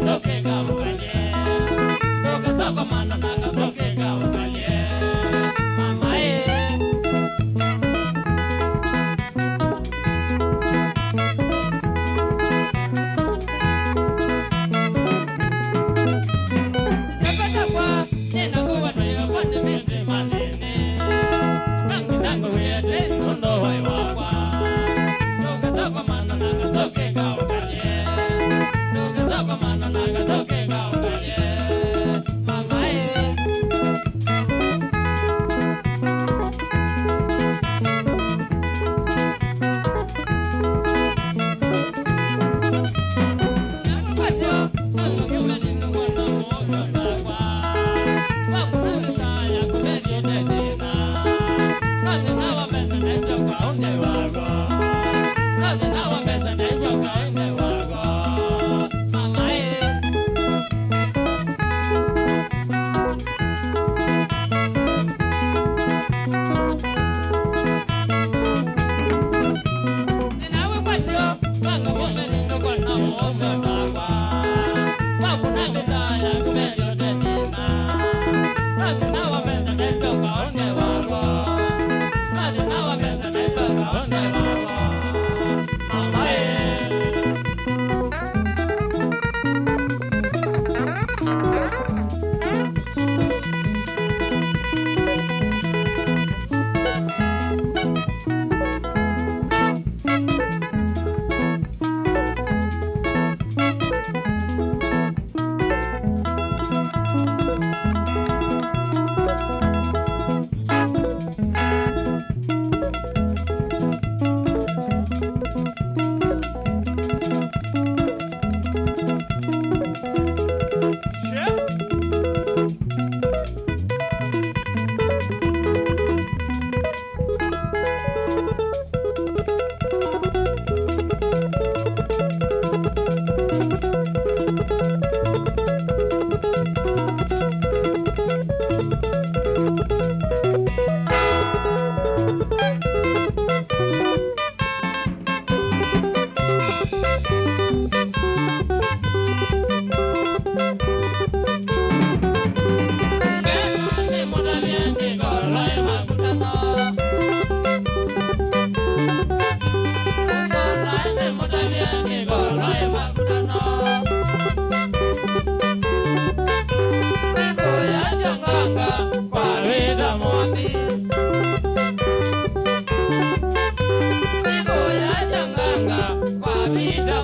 Okay.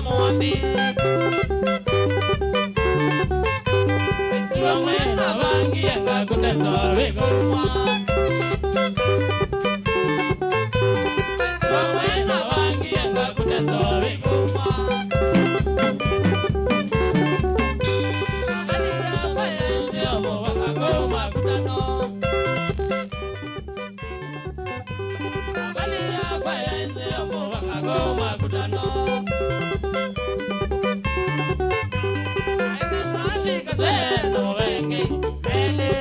mwambi Isiwa mwena vangi yanga kutesa wegoma Isiwa mwena vangi yanga kutesa wegoma Angalia kwa yenzi omo wakagoma kutano Angalia kwa yenzi omo wakagoma kutano Zeno wengi mele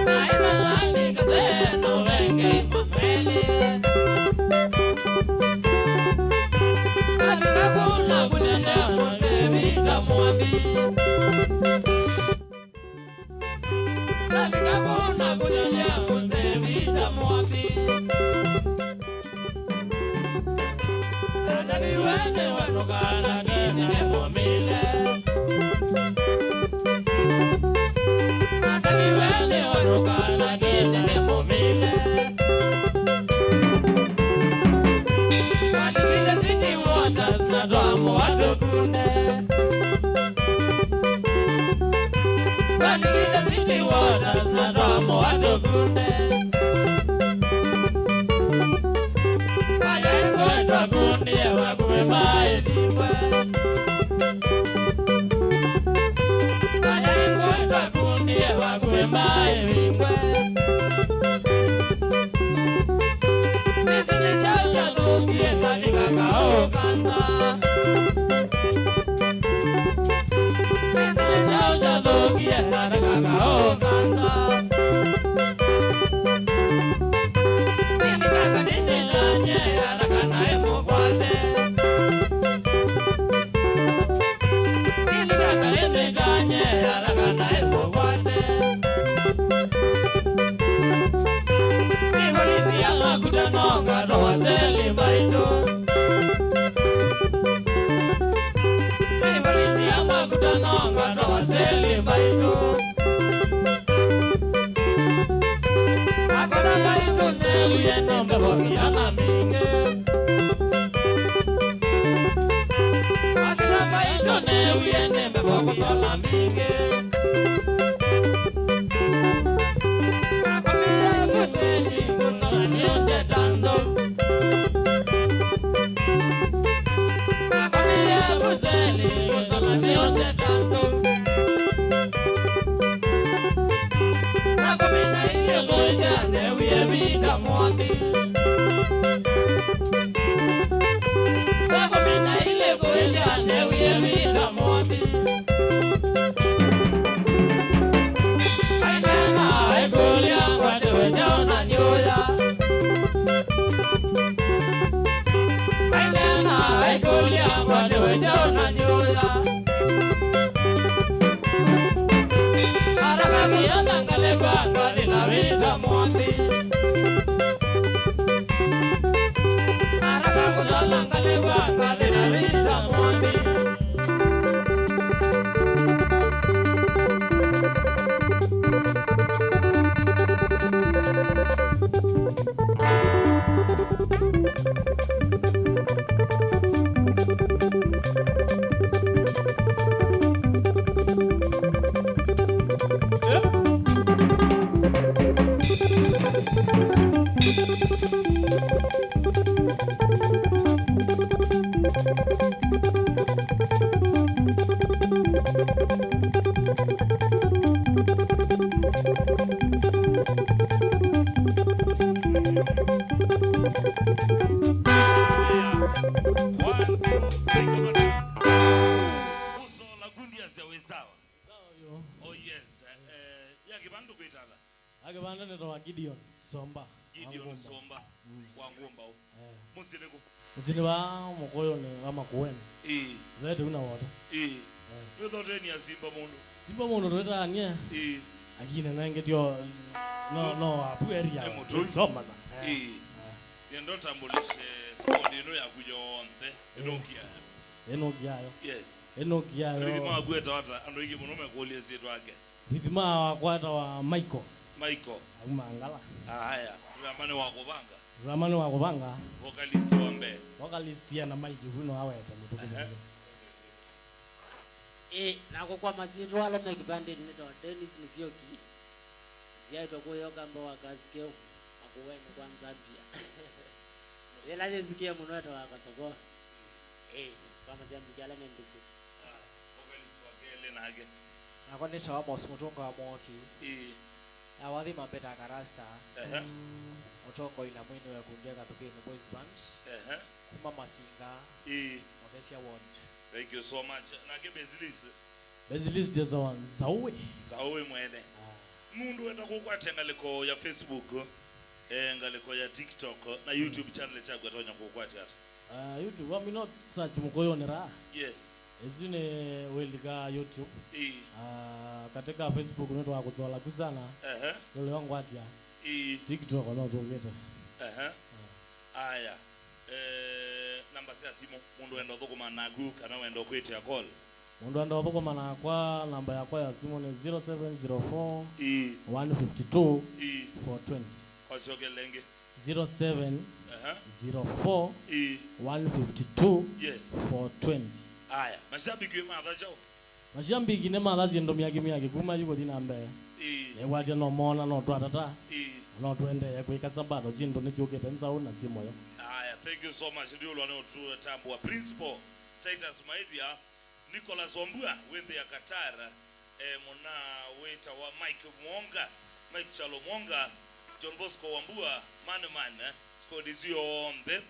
Naima zani kazeno wengi mele Kabika kuna kutendea mose vita mwambi Kabika kuna kutendea mose vita mwambi Nadabi wende wanukana kine mwamile Nadabi wende wanukana kine mwamile Walikile city waters na doamo watu kunde Walikile city waters na doamo watu kunde Wakundi wakume mae dimwe Wakundi wakundi wakume mae dimwe Nisi nisauja dhukie kanika kao kansa Nisi nisauja dhukie kanika kao kansa Nikaka nindilanye alakana emo kwate Nikaka nindilanye alakana emo kwate Nikolisi yanga kutanonga towa seli baito Nikolisi yanga kutanonga towa seli baito Akona baito seli yendo mbebo yana minge Akona baito ne uyende mbebo kusola minge Akomea kuseli kusola nionje tanzo Akomea kuseli kusola nionje tanzo Sakomena ile goja ne uye vita mwambi Sakomena ile goja ne uye vita mwambi Ainena aikolia wate wejaona nyoya Ainena aikolia wate wejaona nyoya Arakabia tangale kwa ngari na vita mwambi Arakakuzola ngale kwa ngari na vita mwambi Akibanda netoa Gideon Somba. Gideon Somba wangomba o. Musileko. Musiliba mokoyo ne amakuene. Zetu una wota. Wedo treni ya Simba Mondo. Simba Mondo reta anye. Agina nange tio no apu area. Soma na. Yendo tambulishe squad ino ya kujonte. Enokia yo. Yes. Enokia yo. Rithima agweta wata ando iki muno mekolie setu ake. Rithima wakwata wa Michael. Michael. Agumangala. Haya. Yamane wako banga. Ramani wa kubanga. Vocalist wambe. Vocalist ya na Mike huno aweta mtukufu. Nako kwa masitu wala na kibande nito Dennis Misioki. Ziaito kuyoka mbo wakasikeo. Akuwene kwa Zambia. Yela nisikia munoto wakasoko. Kama Zambia ala membisi. Vocalist wakele nage. Nako nita wa boss mutongo wa Mwoki. Awadhi mapeta karasta. Mutongo ina mwini wa kunjeka tukini boys band. Kuma masinga. Modestia ward. Thank you so much. Nage Bezilis. Bezilis jaza zawe. Zawe mwene. Mundu wenda kukwatenga liko ya Facebook. Ngaliko ya TikTok na YouTube channel chako atonya kukwati hata. YouTube wami not search mukoyonera. Yes. Ezine welika YouTube. Katika Facebook neto wakuzola kusana. Lole wangu atia. TikTok no togeta. Aya. Namba sia simu mundu wenda thukuma na gu kana wenda kwete ya call. Mundu wenda thukuma na kwa namba yakwa ya simu ni 0704 152 420. Kwasioge lenge 07 04 152 yes 420. Aya, mashabiki madha jao. Mashabiki ne madha ziendo miyagi kuma yuko dinambe. Waje no mona no twatata. No twende ya kuika sabado ziendo nisiogeta nzaona simoyo. Aya, thank you so much. Ndio lwana true tambua principal Titus Maidhia Nicholas Wambua wende ya Qatar mona weta wa Mike Chalo Mwonga John Bosco Wambua man skodizio onde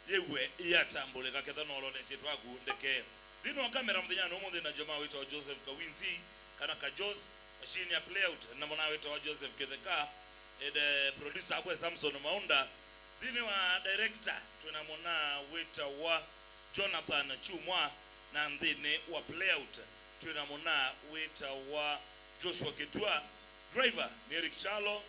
yewe yatambule kaketa nolone sitwagu ndeke dino kamera mdenya no mudhe na jamaa wetu Joseph Kawinzi kana ka Jos machine ya playout na mwana wetu Joseph Ketheka the producer kwa Samson Maunda dino wa director tunamwona wetu wa Jonathan Chumwa na ndine wa playout tunamwona wetu wa Joshua Ketua driver ni Eric Chalo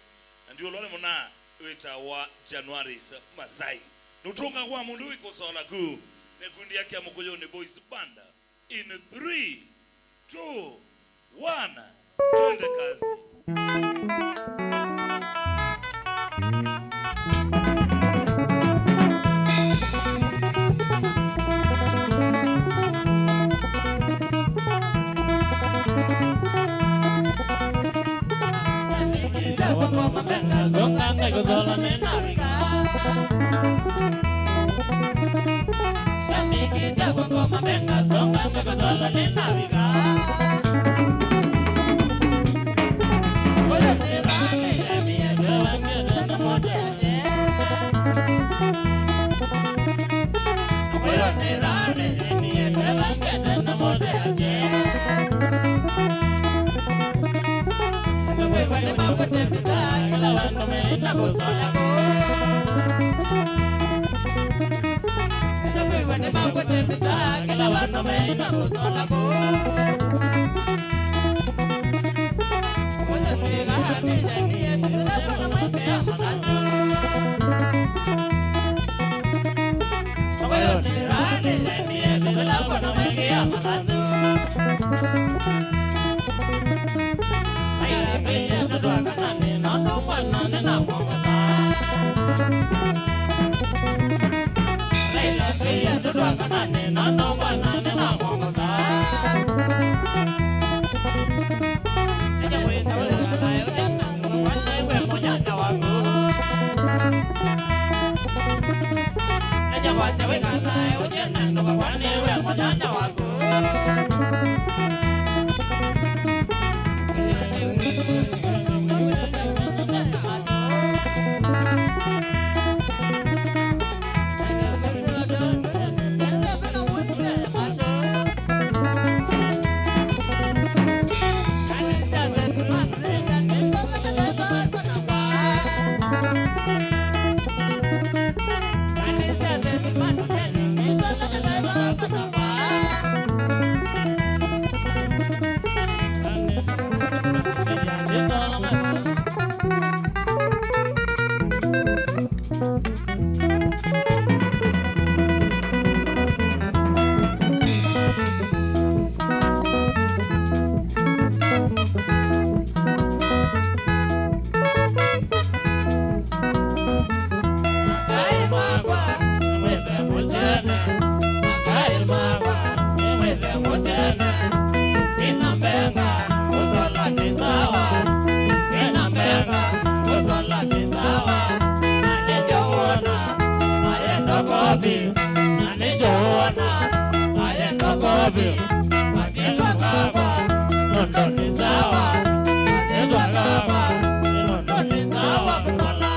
ndio lole mona weta wa January Masai nutunga kwa mundu wiko sola ku nekundi yake ya Mukoyoni Boys Band in 3 2 1 twende kazi. Zonga ngozola menarika. Shamiki zako ngoma benga zonga ngozola menarika. Ola terane ya mia dola na modete. Ola terane ya mia dola na modete. Wale mambo tembea kila wano mena kusola ko. Wale mambo tembea kila wano mena kusola ko. Wale mega hadi janie tula kwa maisha ya makazi. Wale mega hadi janie tula kwa maisha ya makazi. kopi Masieto kapa Nondo ni sawa Masieto kapa Nondo ni sawa Kusola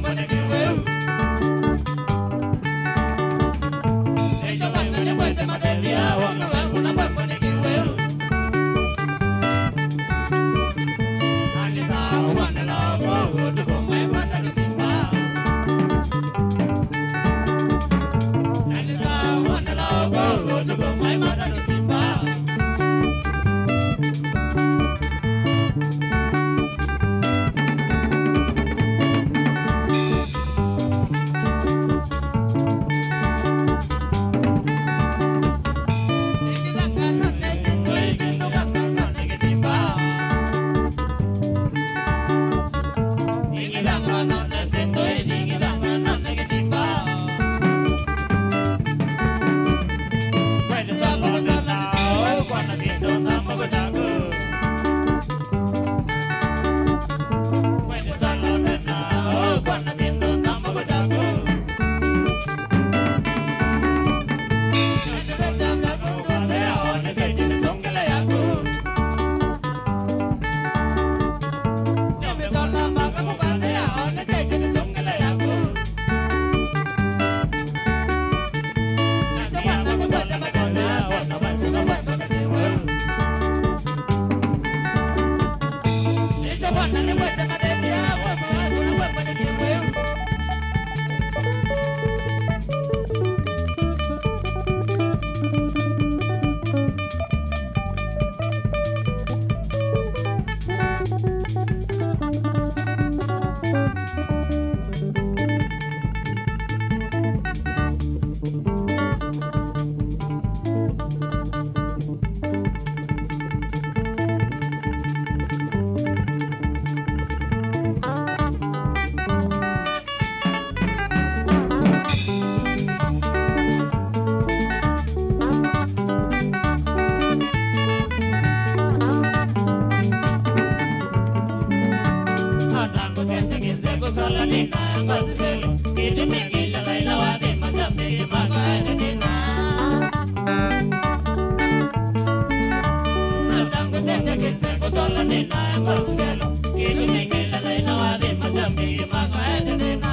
Una nina gospel kitumikila laila wadi mazambi magwete nina natangu tete kitse sola nina gospel kitumikila laila wadi mazambi magwete nina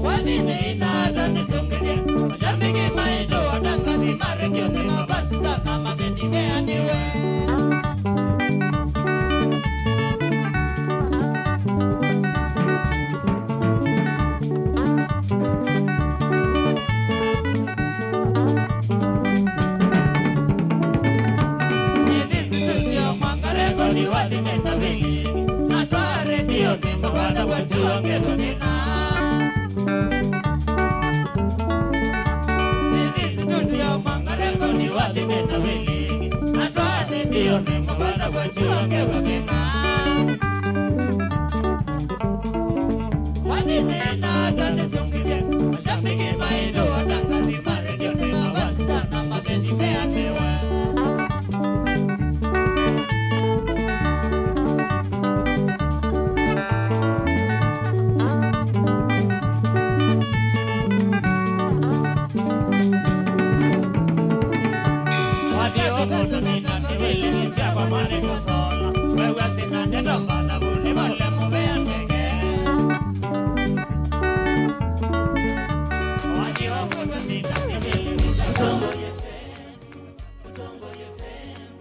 wadi nina tani sungide mazambi maido watangasi marekyo ni mabasi sana mageti meaniwe wadi nenda vili natwa redio nimba wada watu wangeto nina nivisi tudio mangareko ni wadi nenda vili natwa redio nimba wada watu wangeto nina